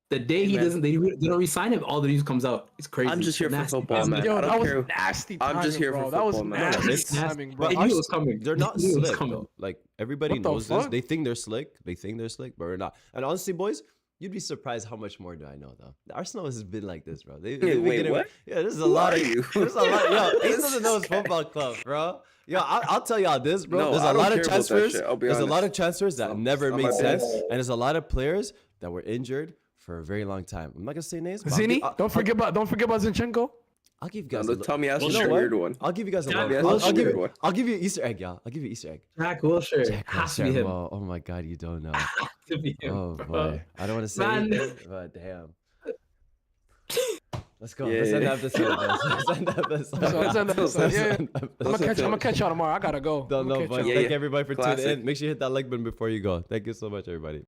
The day they don't resign him, all the news comes out. It's crazy. I'm just here for football, man. Yo, that was nasty timing, I'm just here for football, that was man. nasty timing, bro. They knew it was coming. They're not slick, though. Like everybody knows this. Fuck? They think they're slick, but we're not. And honestly, boys, you'd be surprised how much more do I know, though. Arsenal has been like this, bro. Wait, what? Yeah, there's a lot of you. There's a lot. Yo, Ace doesn't know his football club, bro. Yo, I'll tell y'all this, bro. No, there's a lot of transfers. There's honest. a lot of transfers that never made sense, and there's a lot of players that were injured for a very long time. I'm not gonna say names. Zini, don't forget about Zinchenko. I'll give you guys. Tommy has you a know weird what? one. I'll give you guys a Jack love. Wilshere. I'll give you an Easter egg, y'all. I'll give you an Easter egg. Jack Wilshere. Jack Has to be Wilshere. him. Well, oh my God, you don't know. Has to be him. Oh bro. boy, I don't want to say Man. anything, but damn. Let's go. Yeah. Let's end the episode. Let's end the episode. Let's end the episode. Yeah. End the I'm episode. gonna catch y'all tomorrow. I gotta go. No, I'ma catch but y'all. Yeah, thank yeah. everybody for Classic. tuning in. Make sure you hit that like button before you go. Thank you so much, everybody.